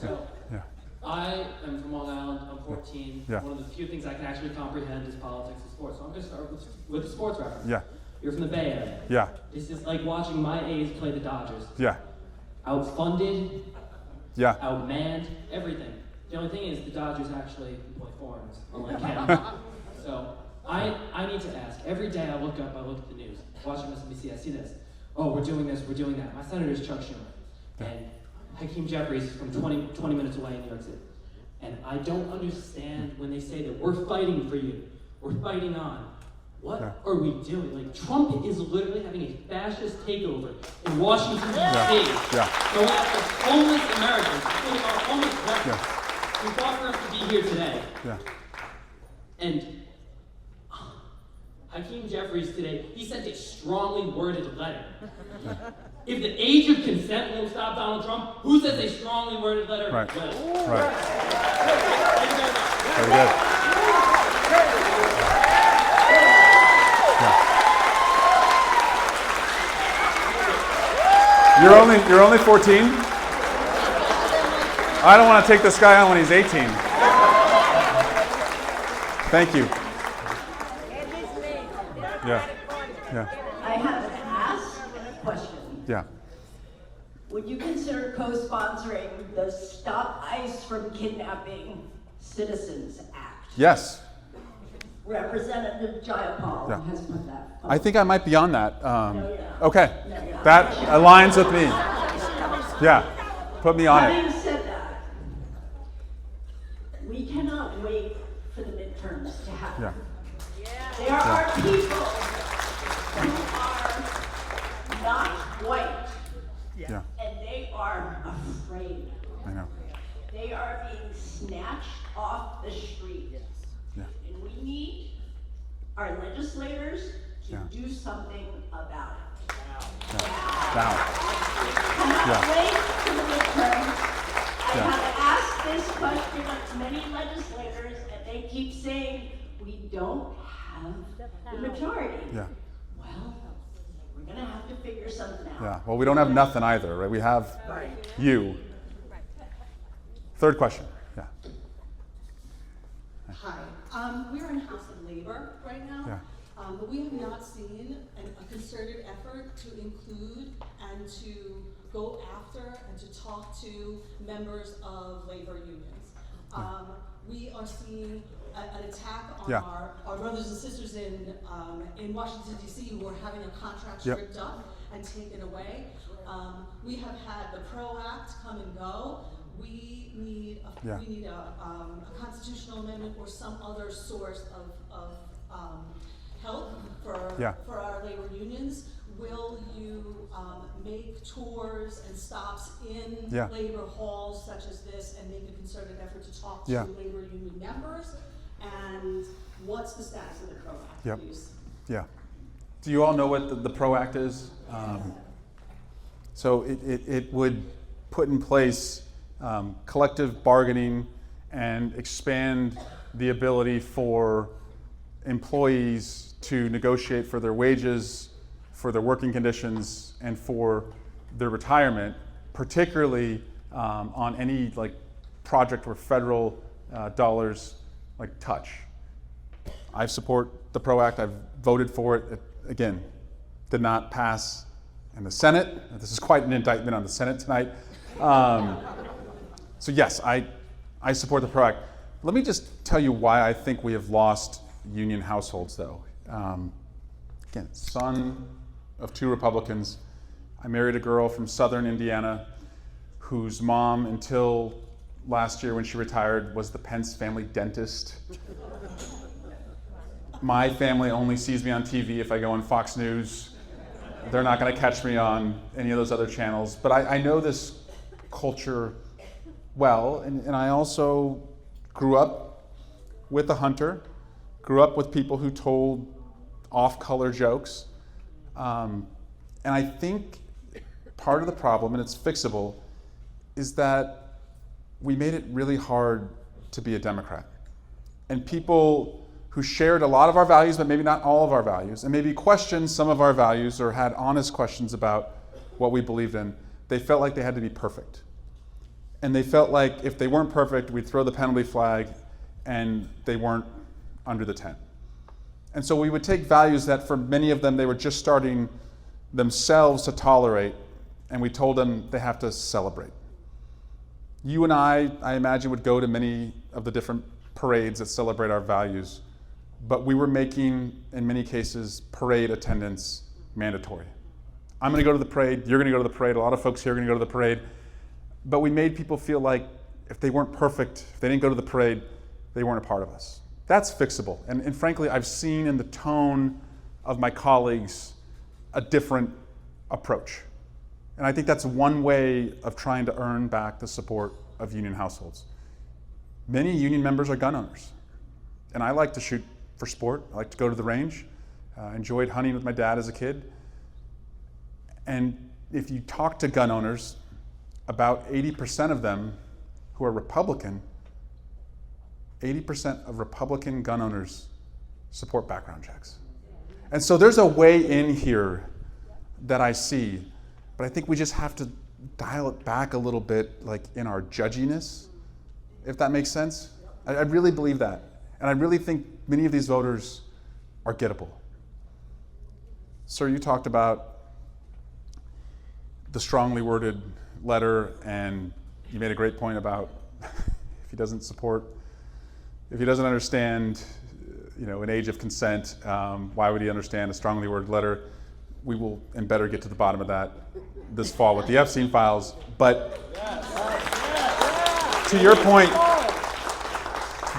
Yeah. I am from Long Island. I'm 14. Yeah. One of the few things I can actually comprehend is politics and sports. So I'm going to start with the sports reference. Yeah. You're from the Bay Area. Yeah. This is like watching my A's play the Dodgers. Yeah. Outfunded, Yeah. outmanned, everything. The only thing is the Dodgers actually employ foreigners, unlike Canada. So I need to ask. Every day I look up, I look at the news. Watching MSNBC, I see this. Oh, we're doing this, we're doing that. My senator's Chuck Schumer. And Hakeem Jeffries from 20 minutes away in New York City. And I don't understand when they say that we're fighting for you. We're fighting on. What are we doing? Like, Trump is literally having a fascist takeover in Washington, D.C. Yeah. So after homeless Americans, including our homeless veterans, who fought for us to be here today. Yeah. And Hakeem Jeffries today, he sent a strongly worded letter. If the age of consent won't stop Donald Trump, who says a strongly worded letter will? Right. Very good. Yeah. You're only 14. I don't want to take this guy on when he's 18. Thank you. Yeah. Yeah. I have an ask question. Yeah. Would you consider co-sponsoring the Stop ICE from Kidnapping Citizens Act? Yes. Representative Jayapal Yeah. has put that. I think I might be on that. Okay. No, you're not. That aligns with me. Yeah. Put me on it. Having said that, we cannot wait for the midterms to happen. Yeah. There are people who are not white, Yeah. and they are afraid. I know. They are being snatched off the street. Yeah. And we need our legislators to Yeah. do something about it. Now. Cannot Yeah. wait for the midterms. I Yeah. have asked this question of many legislators, and they keep saying, we don't have the majority. Yeah. Well, we're gonna have to figure something out. Yeah. Well, we don't have nothing either, right? We have you. Third question. Yeah. Hi. We're in House of Labor right now. Yeah. But we have not seen a concerted effort to include and to go after and to talk to members of labor unions. We are seeing an attack on Yeah. our brothers and sisters in Washington, D.C. who are having a contract Yep. stripped up and taken away. We have had the PRO Act come and go. We need a constitutional amendment or some other source of help for our labor unions. Will you make tours and stops in labor halls such as this and make a concerted effort to talk to labor union members? And what's the status of the PRO Act, please? Yeah. Do you all know what the PRO Act is? So it would put in place collective bargaining and expand the ability for employees to negotiate for their wages, for their working conditions, and for their retirement, particularly on any project where federal dollars touch. I support the PRO Act. I've voted for it. It, again, did not pass in the Senate. This is quite an indictment on the Senate tonight. So yes, I support the PRO Act. Let me just tell you why I think we have lost union households, though. Again, son of 2 Republicans. I married a girl from southern Indiana whose mom, until last year when she retired was the Pence family dentist. My family only sees me on TV if I go on Fox News. They're not going to catch me on any of those other channels. But I know this culture well, and I also grew up with a hunter, grew up with people who told off-color jokes. And I think part of the problem, and it's fixable, is that we made it really hard to be a Democrat. And people who shared a lot of our values, but maybe not all of our values, and maybe questioned some of our values or had honest questions about what we believed in, they felt like they had to be perfect. And they felt like if they weren't perfect, we'd throw the penalty flag and they weren't under the tent. And so we would take values that for many of them, they were just starting themselves to tolerate, and we told them they have to celebrate. You and I imagine, would go to many of the different parades that celebrate our values, but we were making, in many cases, parade attendance mandatory. I'm gonna go to the parade, you're gonna go to the parade, a lot of folks here are gonna go to the parade, but we made people feel like if they weren't perfect, if they didn't go to the parade, they weren't a part of us. That's fixable, and frankly, I've seen in the tone of my colleagues a different approach. And I think that's one way of trying to earn back the support of union households. Many union members are gun owners, and I like to shoot for sport. I like to go to the range. I enjoyed hunting with my dad as a kid. And if you talk to gun owners, about 80% of them who are Republican, 80% of Republican gun owners support background checks. And so there's a way in here that I see, but I think we just have to dial it back a little bit, like in our judginess, if that makes sense. I really believe that. And I really think many of these voters are gettable. Sir, you talked about the strongly worded letter, and you made a great point about if he doesn't understand, an age of consent, why would he understand a strongly worded letter? We will and better get to the bottom of that this fall with the Epstein files. But to your point,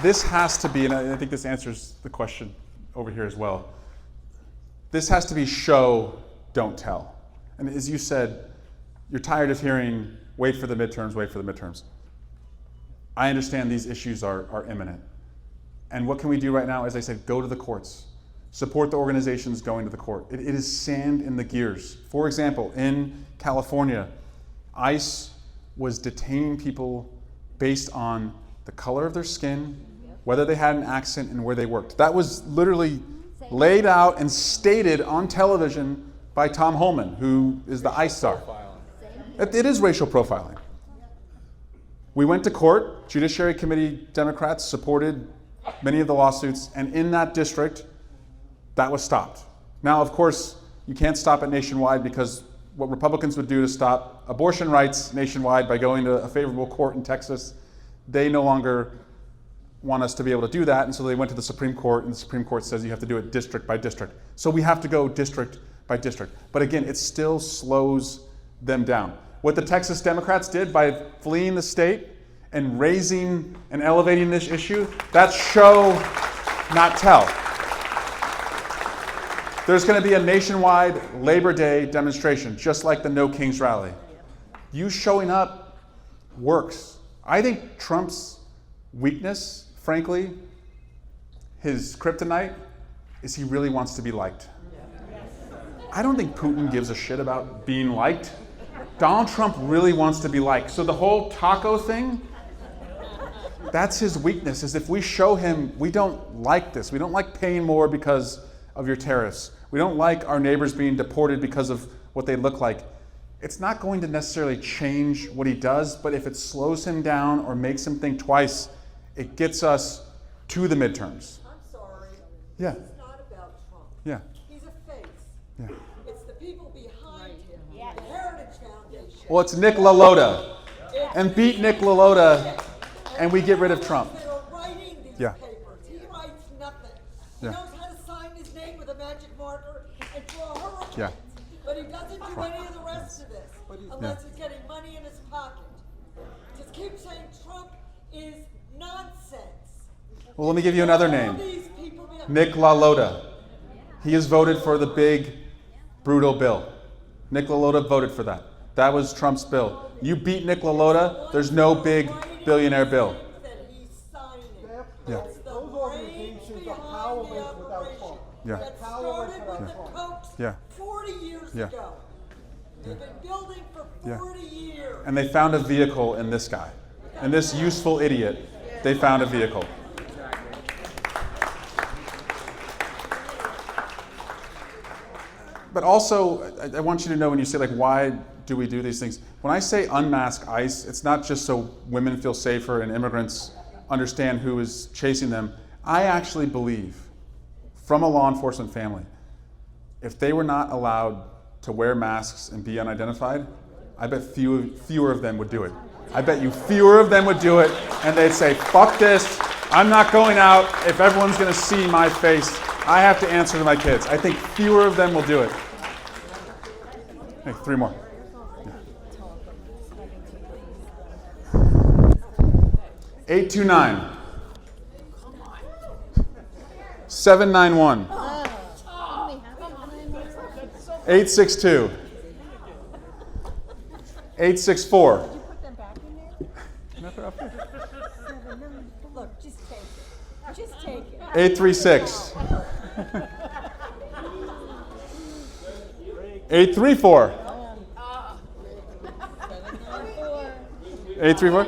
this has to be, and I think this answers the question over here as well, this has to be show, don't tell. And as you said, you're tired of hearing, wait for the midterms, wait for the midterms. I understand these issues are imminent. And what can we do right now? As I said, go to the courts. Support the organizations going to the court. It is sand in the gears. For example, in California, ICE was detaining people based on the color of their skin, whether they had an accent, and where they worked. That was literally laid out and stated on television by Tom Holman, who is the ICE czar. It is racial profiling. We went to court. Judiciary Committee Democrats supported many of the lawsuits, and in that district, that was stopped. Now, of course, you can't stop it nationwide, because what Republicans would do to stop abortion rights nationwide by going to a favorable court in Texas, they no longer want us to be able to do that, and so they went to the Supreme Court, and the Supreme Court says you have to do it district by district. So we have to go district by district. But again, it still slows them down. What the Texas Democrats did by fleeing the state and raising and elevating this issue, that's show, not tell. There's going to be a nationwide Labor Day demonstration, just like the No Kings rally. You showing up works. I think Trump's weakness, frankly, his kryptonite, is he really wants to be liked. I don't think Putin gives a shit about being liked. Donald Trump really wants to be liked. So the whole taco thing, that's his weakness, is if we show him we don't like this, we don't like paying more because of your tariffs, we don't like our neighbors being deported because of what they look like, it's not going to necessarily change what he does, but if it slows him down or makes him think twice, it gets us to the midterms. I'm sorry. Yeah. It's not about Trump. Yeah. He's a face. Yeah. It's the people behind him. The Heritage Foundation. Well, it's Nick Lalota. And beat Nick Lalota, and we get rid of Trump. That are writing these Yeah. papers. He writes nothing. He Yeah. knows how to sign his name with a magic marker and draw hurricanes. Yeah. But he doesn't do any of the rest of this unless he's getting money in his pocket. Just keep saying Trump is nonsense. Well, let me give you another All name. these people behind- Nick Lalota. He has voted for the big, brutal bill. Nick Lalota voted for that. That was Trump's bill. You beat Nick Lalota, there's no big billionaire bill. That he's signing. Yeah. It's the brains behind the operation. Yeah. That started with the Kochs Yeah. 40 years Yeah. ago. They've been building for Yeah. 40 years. And they found a vehicle in this guy. In this useful idiot, they found a vehicle. But also, I want you to know when you say, like, why do we do these things? When I say unmask ICE, it's not just so women feel safer and immigrants understand who is chasing them. I actually believe, from a law enforcement family, if they were not allowed to wear masks and be unidentified, I bet fewer of them would do it. I bet you fewer of them would do it, and they'd say, fuck this, I'm not going out if everyone's gonna see my face. I have to answer to my kids. I think fewer of them will do it. Hey, 3 more. Yeah. 829. 791. 862. 864. Look, just take it. Just take it. 836. 834. 834.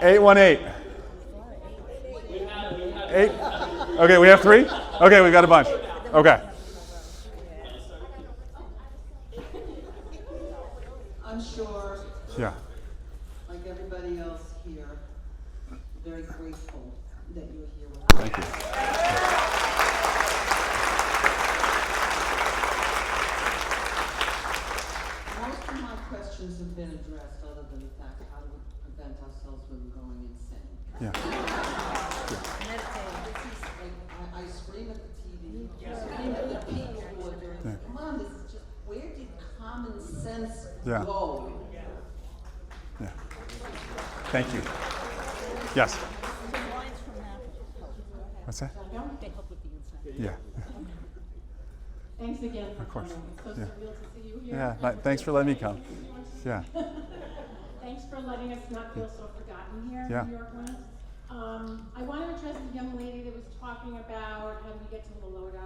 818. 8. Okay, we have 3? Okay, we got a bunch. Okay. I'm sure, Yeah. like everybody else here, very grateful that you're here with us. Thank you. Most of my questions have been addressed, other than the fact, how do we prevent ourselves from going insane? Yeah. I scream at the TV, scream at the people who are doing this. Come on, this is just, where did common sense Yeah. go? Yeah. Thank you. Yes. What's that? Yeah. Thanks again for Of course. coming. It's so Yeah. surreal to see you here. Yeah. Thanks for letting me come. Yeah. Thanks for letting us not feel so forgotten here Yeah. in New York. I want to address the young lady that was talking about how do we get to Lalota.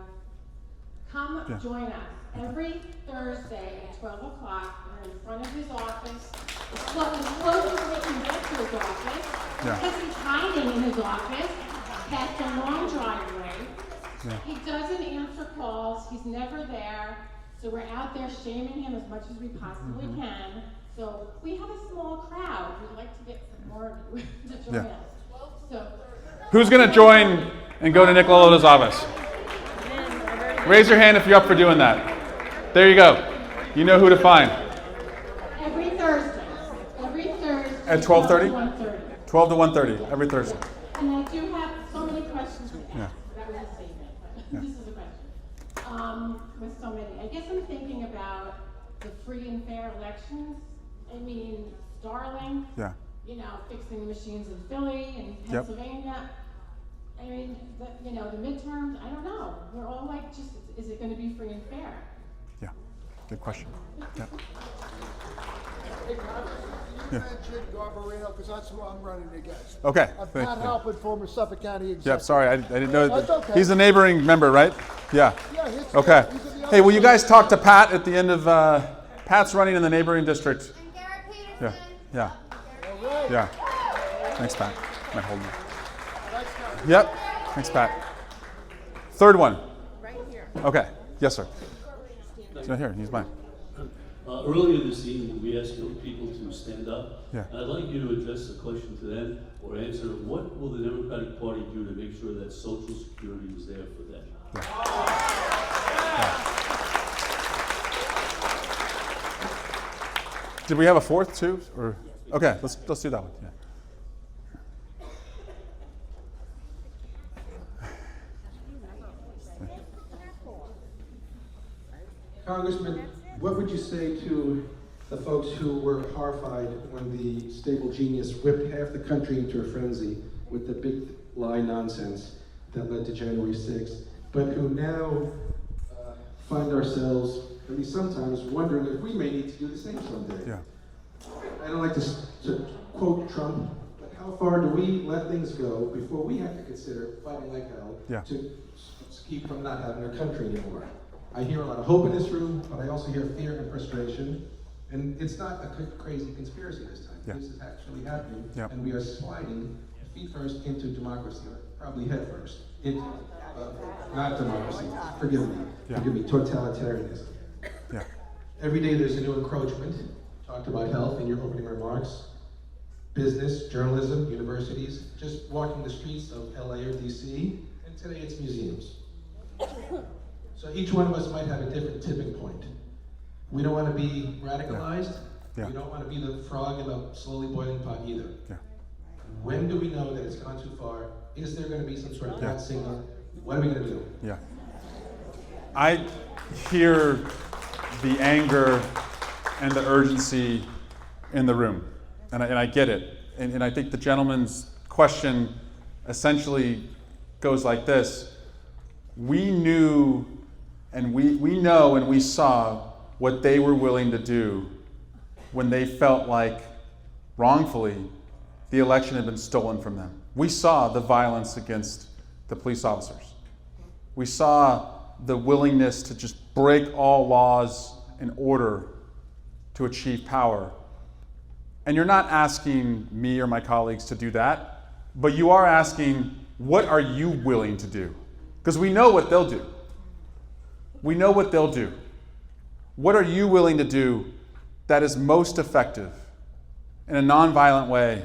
Come Yeah. join us every Thursday at 12 o'clock. We're in front of his office. As close as we can get to his office. Yeah. Because he's hiding in his office past a long driveway. Yeah. He doesn't answer calls. He's never there. So we're out there shaming him as much as we possibly Mm-hmm. can. So we have a small crowd. We'd like to get some more of you to join Yeah. us. So Who's going to join and go to Nick Lalota's office? Raise your hand if you're up for doing that. There you go. You know who to find. every Thursday. Every Thursday. At 12:30? 1:30. 12 to 1:30 every Thursday. And I do have so many questions to ask. Yeah. That was a statement, but Yeah. this is a question. With so many. I guess I'm thinking about the free and fair elections. I mean, Starling, Yeah. you know, fixing the machines in Philly and Yep. Pennsylvania. I mean, the midterms, I don't know. We're all like, just, is it gonna be free and fair? Yeah. Good question. Yeah. Hey, Congress, you mentioned Garbarino, because that's who I'm running against. Okay, I'm thank Pat you. Halpin, former Suffolk County executive. Yep, sorry, I didn't know. That's okay. He's a neighboring member, right? Yeah. Yeah, he's- Okay. he's in the Hey, will you other guys side. talk to Pat at the end of, Pat's running in the neighboring district. Yeah, yeah, yeah. Thanks, Pat. Might hold me. Yep, thanks, Pat. Third one. Right here. Okay, yes, sir. He's not here, he's mine. Earlier this evening, we asked young people to stand up. Yeah. And I'd like you to address the question to them or answer, what will the Democratic Party do to make sure that Social Security is there for them? Did we have a fourth too? Or okay, let's do that one. Yeah. Congressman, what would you say to the folks who were horrified when the stable genius whipped half the country into a frenzy with the big lie nonsense that led to January 6th, but who now find ourselves, at least sometimes, wondering if we may need to do the same someday. Yeah. I don't like to quote Trump, but how far do we let things go before we have to consider fighting like hell to keep from not having a country anymore? I hear a lot of hope in this room, but I also hear fear and frustration. And it's not a crazy conspiracy this time. This is actually happening, and we are sliding feet first into democracy, or probably head first into not democracy. Forgive me, totalitarianism. Yeah. Every day there's a new encroachment. Talked about health in your opening remarks, business, journalism, universities, just walking the streets of LA or DC, and today it's museums. So each one of us might have a different tipping point. We don't want to be radicalized. We don't want to be the frog in a slowly boiling pot either. When do we know that it's gone too far? Is there going to be some sort of bat signal? What are we going to do? Yeah. I hear the anger and the urgency in the room, and I get it. And I think the gentleman's question essentially goes like this. We knew, and we know and we saw what they were willing to do when they felt like, wrongfully, the election had been stolen from them. We saw the violence against the police officers. We saw the willingness to just break all laws in order to achieve power. And you're not asking me or my colleagues to do that, but you are asking, what are you willing to do? Because we know what they'll do. We know what they'll do. What are you willing to do that is most effective in a nonviolent way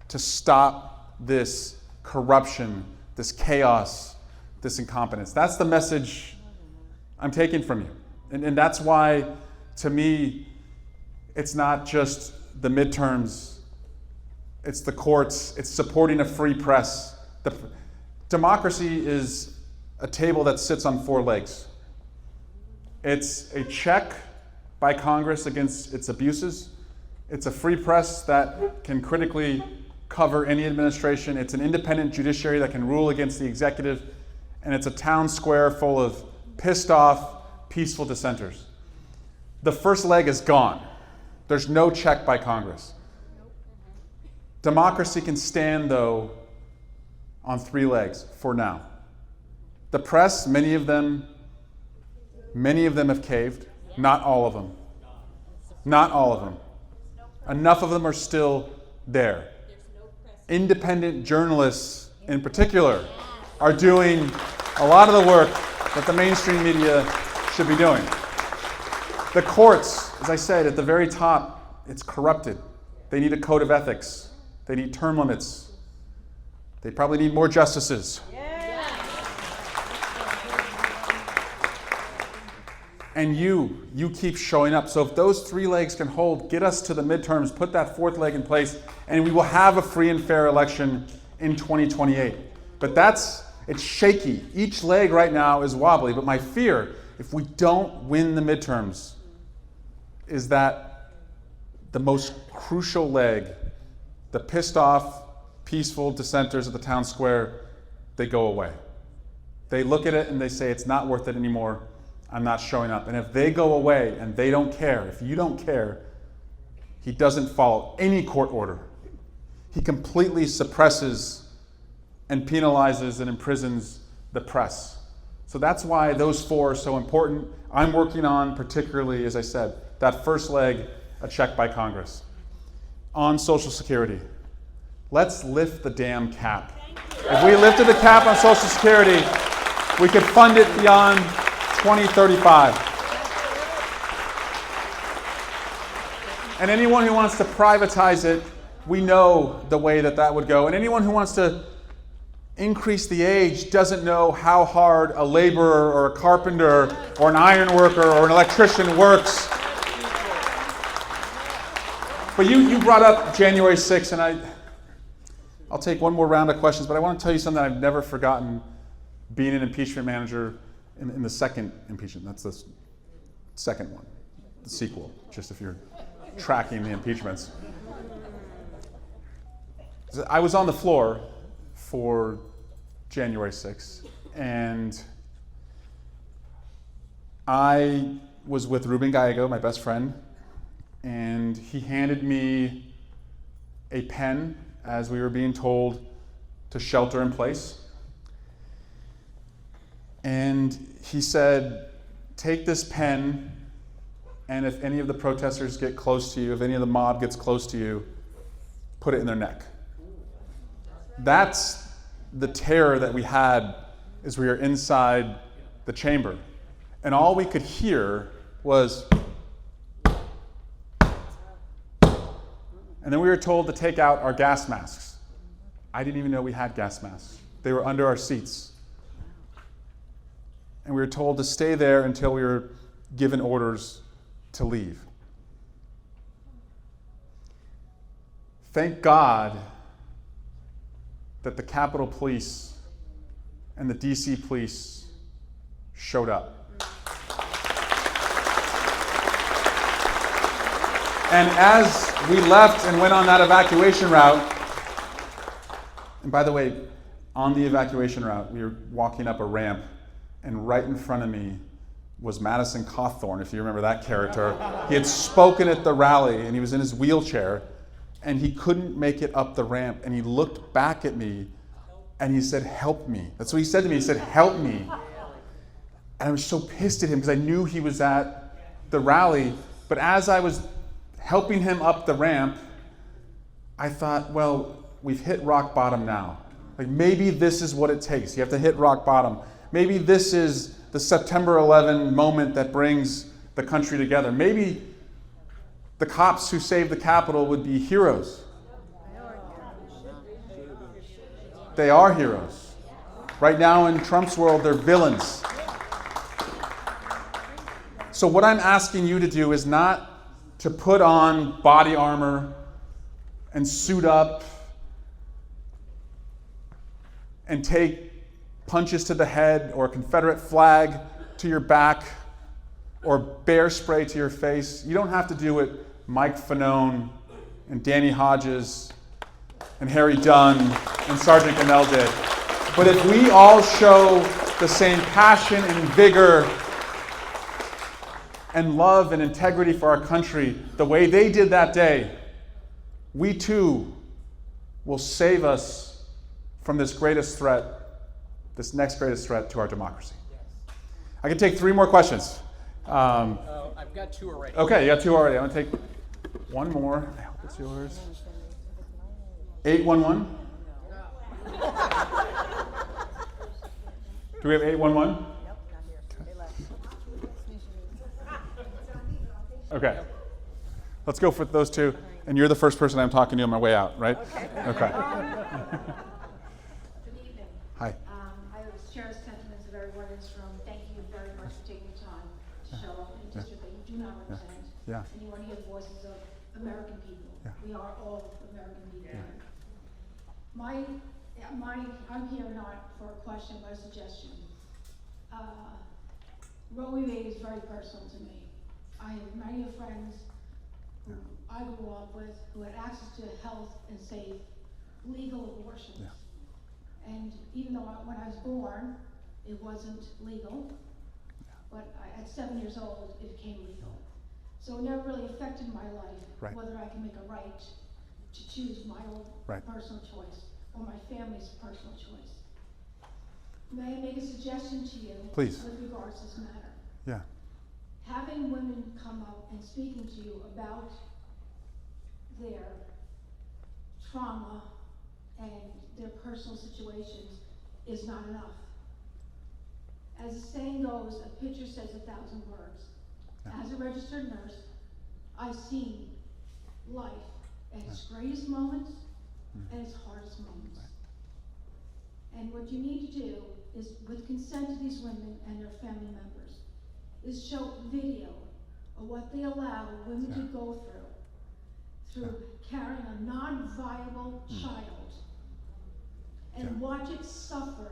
to stop this corruption, this chaos, this incompetence? That's the message I'm taking from you. And that's why, to me, it's not just the midterms, it's the courts, it's supporting a free press. Democracy is a table that sits on 4 legs. It's a check by Congress against its abuses. It's a free press that can critically cover any administration. It's an independent judiciary that can rule against the executive. And it's a town square full of pissed off, peaceful dissenters. The first leg is gone. There's no check by Congress. Democracy can stand, though, on 3 legs for now. The press, many of them have caved. Not all of them. Not all of them. Enough of them are still there. Independent journalists, in particular, are doing a lot of the work that the mainstream media should be doing. The courts, as I said, at the very top, it's corrupted. They need a code of ethics. They need term limits. They probably need more justices. And you keep showing up. So if those 3 legs can hold, get us to the midterms, put that 4th leg in place, and we will have a free and fair election in 2028. But it's shaky. Each leg right now is wobbly. But my fear, if we don't win the midterms, is that the most crucial leg, the pissed off, peaceful dissenters at the town square, they go away. They look at it and they say, it's not worth it anymore. I'm not showing up. And if they go away and they don't care, if you don't care, he doesn't follow any court order. He completely suppresses and penalizes and imprisons the press. So that's why those 4 are so important. I'm working on, particularly, as I said, that first leg, a check by Congress. On Social Security, let's lift the damn cap. If we lifted the cap on Social Security, we could fund it beyond 2035. And anyone who wants to privatize it, we know the way that would go. And anyone who wants to increase the age doesn't know how hard a laborer or a carpenter or an iron worker or an electrician works. But you brought up January 6th, and I'll take one more round of questions, but I want to tell you something I've never forgotten being an impeachment manager in the second impeachment. That's the second one, the sequel, just if you're tracking the impeachments. I was on the floor for January 6th, and I was with Ruben Gallego, my best friend, and he handed me a pen as we were being told to shelter in place. And he said, take this pen, and if any of the protesters get close to you, if any of the mob gets close to you, put it in their neck. That's the terror that we had as we were inside the chamber. And all we could hear was, and then we were told to take out our gas masks. I didn't even know we had gas masks. They were under our seats. And we were told to stay there until we were given orders to leave. Thank God that the Capitol Police and the DC Police showed up. And as we left and went on that evacuation route, and by the way, on the evacuation route, we were walking up a ramp, and right in front of me was Madison Cawthorn, if you remember that character. He had spoken at the rally, and he was in his wheelchair, and he couldn't make it up the ramp, and he looked back at me, and he said, help me. That's what he said to me. He said, help me. And I was so pissed at him because I knew he was at the rally, but as I was helping him up the ramp, I thought, well, we've hit rock bottom now. Like, maybe this is what it takes. You have to hit rock bottom. Maybe this is the September 11 moment that brings the country together. Maybe the cops who saved the Capitol would be heroes. They are heroes. Right now in Trump's world, they're villains. So what I'm asking you to do is not to put on body armor and suit up and take punches to the head or a Confederate flag to your back or bear spray to your face. You don't have to do what Mike Fanone and Danny Hodges and Harry Dunn and Sergeant Gannell did. But if we all show the same passion and vigor and love and integrity for our country the way they did that day, we too will save us from this greatest threat, this next greatest threat to our democracy. I can take 3 more questions. I've got 2 already. Okay, you got 2 already. I'm going to take one more. I hope it's yours. 811? Do we have 811? Okay. Let's go for those 2. And you're the first person I'm talking to on my way out, right? Okay. Good evening. Hi. I would share sentiments of everyone in this room. Thank you very much for taking the time to show up in a district that you do not represent. Yeah. And you want to hear the voices of American people. Yeah. We are all American people. Yeah. I'm here not for a question, but a suggestion. Roe v. Wade is very personal to me. I have many friends who I grew up with who had access to health and safe, legal abortions. Yeah. And even though when I was born, it wasn't legal, but at 7 years old, it became legal. So it never really affected my life, whether I can make a right to choose my own personal choice or my family's personal choice. May I make a suggestion to you Please. With regards to this matter? Yeah. Having women come up and speaking to you about their trauma and their personal situations is not enough. As the saying goes, a picture says 1,000 words. As a registered nurse, I've seen life at its greatest moments and its hardest moments. And what you need to do is, with consent of these women and their family members, is show video of what they allow women to go through carrying a non-viable child, and watch it suffer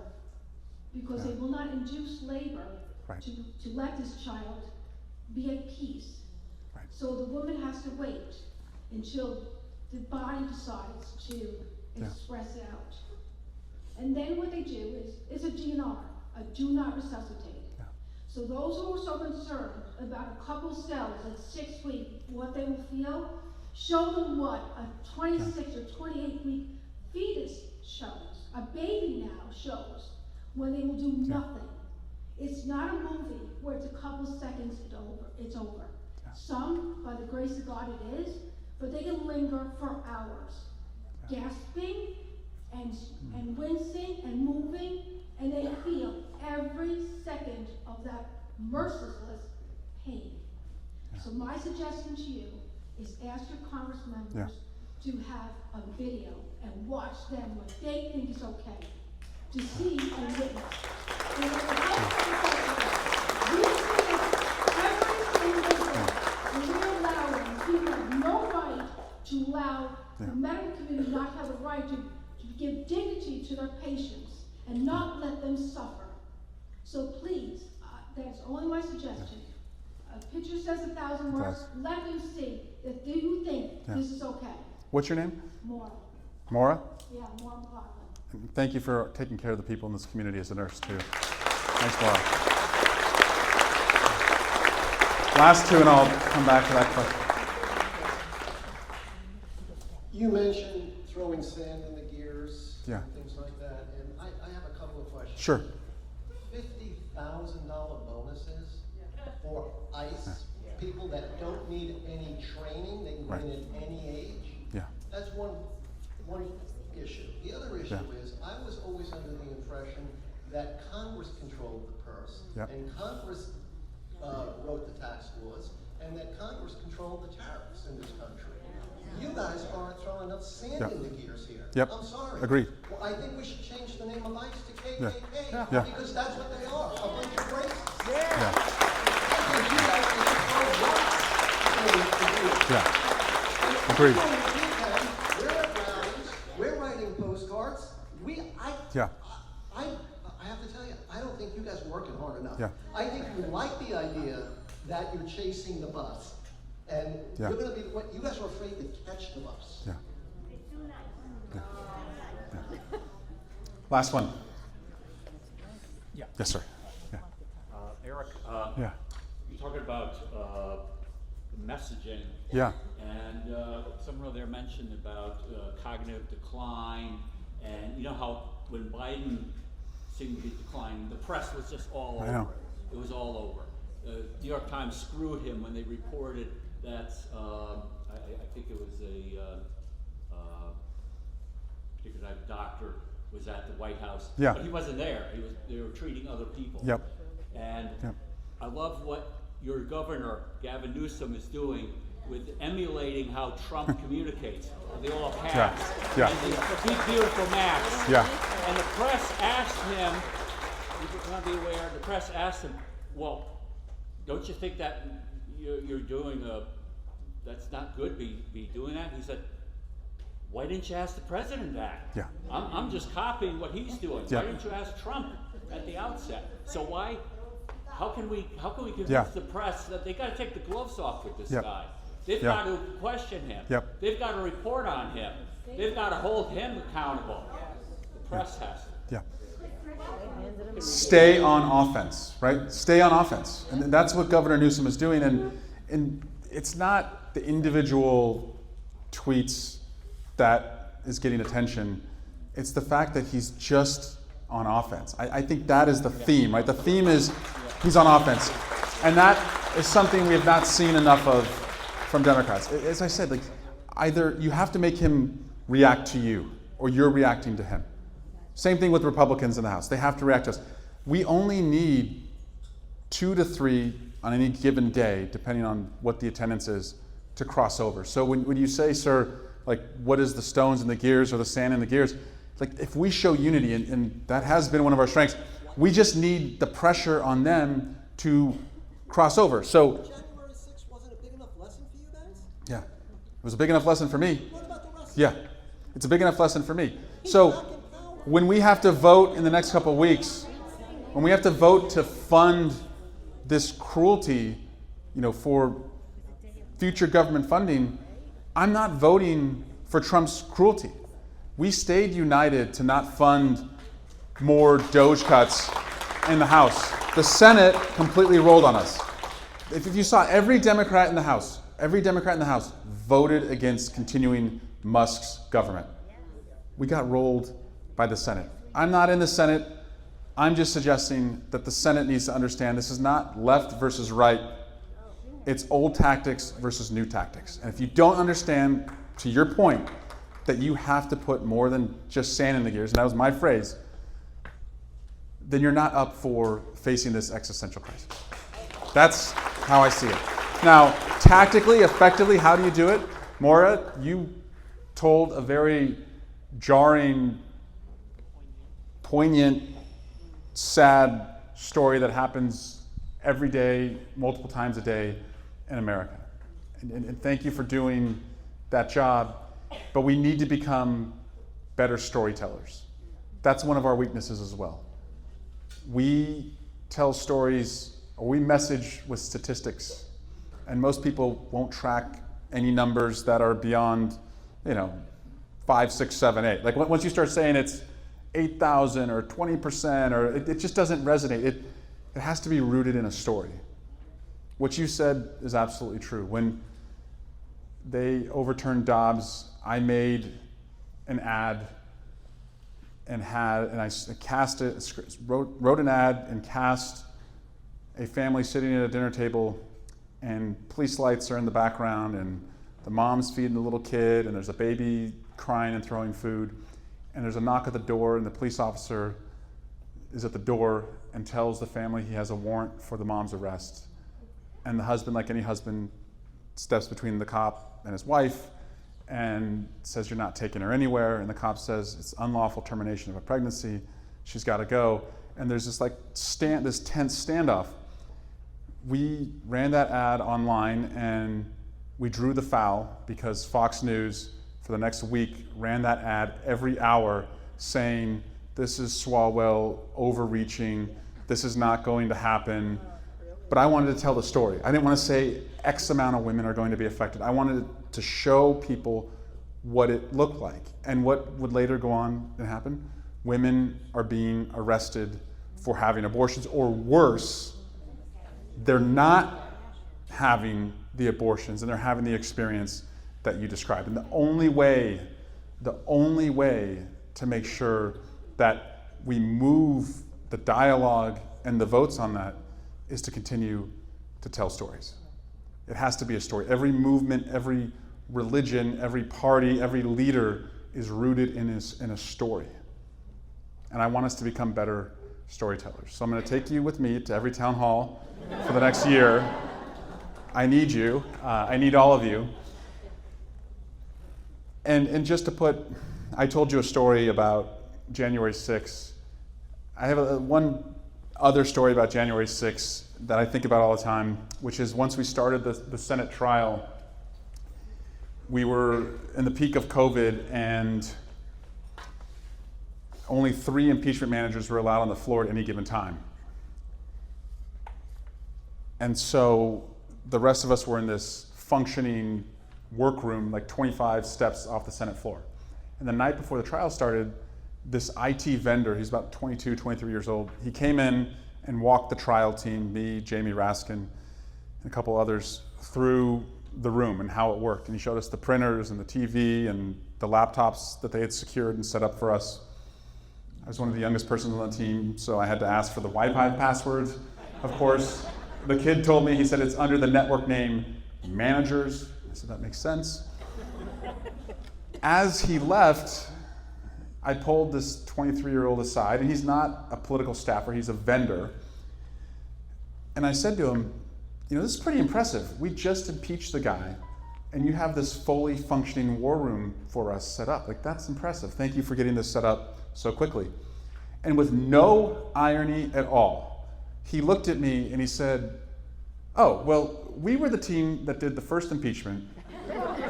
because they will not induce labor to let this child be at peace. So the woman has to wait until the body decides to express it out. And then what they do is, it's a DNR, a do not resuscitate. So those who are so concerned about a couple cells at 6 weeks, what they will feel, show them what a 26 or 28 week fetus shows, a baby now shows, when they will do nothing. It's not a movie where it's a couple seconds, it's over. Some, by the grace of God, it is, but they can linger for hours, gasping and wincing and moving, and they feel every second of that merciless pain. So my suggestion to you is ask your Congress members to have a video and watch them what they think is okay, to see and witness. And if the House we see it every single day, and we're allowing, people have no right to allow the medical community not have the right to give dignity to their patients and not let them suffer. So please, that's only my suggestion. A picture says 1,000 words. Let them see that you think this is okay. What's your name? Maura. Maura? Yeah, Maura McLaughlin. Thank you for taking care of the people in this community as a nurse too. Thanks, Maura. Last two, and I'll come back to that question. You mentioned throwing sand in the gears, Yeah. things like that, and I have a couple of questions. Sure. $50,000 bonuses for ICE people that don't need any training, they can go in at any age. Yeah. That's one issue. The other issue is, I was always under the impression that Congress controlled the purse, and Congress wrote the tax laws, and that Congress controlled the tariffs in this country. You guys aren't throwing enough sand in the gears here. Yep. I'm sorry. Agreed. Well, I think we should change the name of ICE to KKK, Yeah. because that's what they are, a bunch of racists. Yeah. I think you guys need to throw rocks in the gears. Yeah. Agreed. We're at rallies, we're writing postcards, I have to tell you, I don't think you guys are working hard enough. Yeah. I think you like the idea that you're chasing the bus, and you're gonna be, you guys are afraid to catch the bus. Yeah. Last one. Yeah. Yes, sir. Yeah. Eric, Yeah. you're talking about messaging. Yeah. And someone there mentioned about cognitive decline, and you know how when Biden seemed to be declining, the press was just all over it. It was all over. The New York Times screwed him when they reported that, I think it was a particular type of doctor was at the White House. Yeah. But he wasn't there. They were treating other people. Yep. And I love what your governor, Gavin Newsom, is doing with emulating how Trump communicates. They all caps. Yeah. And the big, beautiful Max. Yeah. And the press asked him, you want to be aware, the press asked him, well, don't you think that you're doing that's not good, be doing that? He said, why didn't you ask the president that? Yeah. I'm just copying what he's doing. Yeah. Why didn't you ask Trump at the outset? So how can we convince the press that they got to take the gloves off with this guy? They've got to question him. Yep. They've got to report on him. They've got to hold him accountable. The press has to. Yeah. Stay on offense, right? Stay on offense. And that's what Governor Newsom is doing. And it's not the individual tweets that is getting attention. It's the fact that he's just on offense. I think that is the theme, right? The theme is he's on offense. And that is something we have not seen enough of from Democrats. As I said, like, either you have to make him react to you or you're reacting to him. Same thing with Republicans in the House. They have to react to us. We only need 2 to 3 on any given day, depending on what the attendance is, to cross over. So when you say, sir, like, what is the stones in the gears or the sand in the gears? Like, if we show unity, and that has been one of our strengths, we just need the pressure on them to cross over. So January 6th wasn't a big enough lesson for you guys? yeah, it was a big enough lesson for me. What about the rest? Yeah, it's a big enough lesson for me. So when we have to vote in the next couple of weeks, when we have to vote to fund this cruelty, for future government funding, I'm not voting for Trump's cruelty. We stayed united to not fund more DOGE cuts in the House. The Senate completely rolled on us. If you saw every Democrat in the House voted against continuing Musk's government. We got rolled by the Senate. I'm not in the Senate. I'm just suggesting that the Senate needs to understand this is not left versus right. It's old tactics versus new tactics. And if you don't understand, to your point, that you have to put more than just sand in the gears, and that was my phrase, then you're not up for facing this existential crisis. That's how I see it. Now, tactically, effectively, how do you do it? Maura, you told a very jarring, poignant, sad story that happens every day, multiple times a day in America. And thank you for doing that job, but we need to become better storytellers. That's one of our weaknesses as well. We tell stories, or we message with statistics, and most people won't track any numbers that are beyond, 5, 6, 7, 8. Like once you start saying it's 8,000 or 20%, or it just doesn't resonate. It has to be rooted in a story. What you said is absolutely true. When they overturned Dobbs, I made an ad and I cast it, wrote an ad and cast a family sitting at a dinner table, and police lights are in the background, and the mom's feeding the little kid, and there's a baby crying and throwing food, and there's a knock at the door, and the police officer is at the door and tells the family he has a warrant for the mom's arrest. And the husband, like any husband, steps between the cop and his wife and says, "You're not taking her anywhere." And the cop says, "It's unlawful termination of a pregnancy. She's got to go." And there's this this tense standoff. We ran that ad online and we drew the foul because Fox News for the next week ran that ad every hour saying, "This is Swalwell overreaching. This is not going to happen." But I wanted to tell the story. I didn't want to say X amount of women are going to be affected. I wanted to show people what it looked like and what would later go on and happen. Women are being arrested for having abortions, or worse, they're not having the abortions and they're having the experience that you described. And the only way to make sure that we move the dialogue and the votes on that is to continue to tell stories. It has to be a story. Every movement, every religion, every party, every leader is rooted in a story. And I want us to become better storytellers. So I'm going to take you with me to every town hall for the next year. I need you. I need all of you. And just to put, I told you a story about January 6th. I have one other story about January 6th that I think about all the time, which is once we started the Senate trial, we were in the peak of COVID and only 3 impeachment managers were allowed on the floor at any given time. And so the rest of us were in this functioning workroom, like 25 steps off the Senate floor. And the night before the trial started, this IT vendor, he's about 22, 23 years old, he came in and walked the trial team, me, Jamie Raskin, and a couple others, through the room and how it worked. And he showed us the printers and the TV and the laptops that they had secured and set up for us. I was one of the youngest persons on the team, so I had to ask for the Wi-Fi passwords, of course. The kid told me, he said, it's under the network name managers. I said, that makes sense. As he left, I pulled this 23-year-old aside, and he's not a political staffer, he's a vendor. And I said to him, this is pretty impressive. We just impeached the guy, and you have this fully functioning war room for us set up. Like, that's impressive. Thank you for getting this set up so quickly. And with no irony at all, he looked at me and he said, "Oh, well, we were the team that did the first impeachment,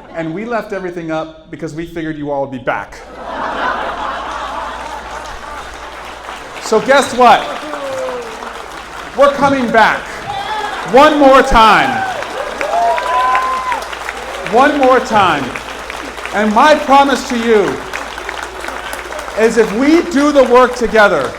and we left everything up because we figured you all would be back." So guess what? We're coming back one more time. one more time. And my promise to you is if we do the work together,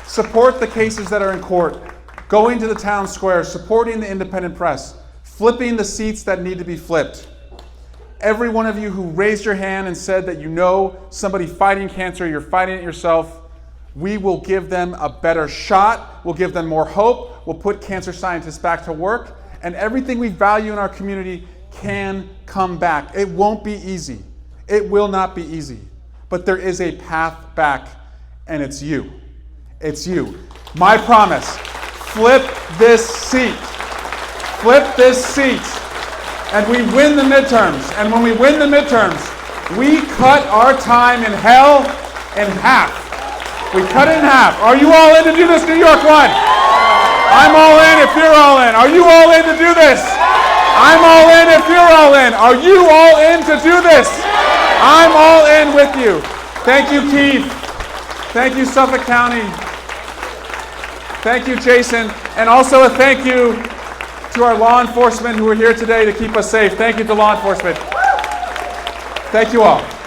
support the cases that are in court, going to the town square, supporting the independent press, flipping the seats that need to be flipped. Every one of you who raised your hand and said that you know somebody fighting cancer, you're fighting it yourself, we will give them a better shot, we'll give them more hope, we'll put cancer scientists back to work, and everything we value in our community can come back. It won't be easy. It will not be easy. But there is a path back, and it's you. It's you. My promise, flip this seat. Flip this seat. And we win the midterms. And when we win the midterms, we cut our time in hell in half. We cut it in half. Are you all in to do this, New York 1? I'm all in if you're all in. Are you all in to do this? I'm all in if you're all in. Are you all in to do this? I'm all in with you. Thank you, Keith. Thank you, Suffolk County. Thank you, Jason. And also a thank you to our law enforcement who are here today to keep us safe. Thank you to law enforcement. Thank you all.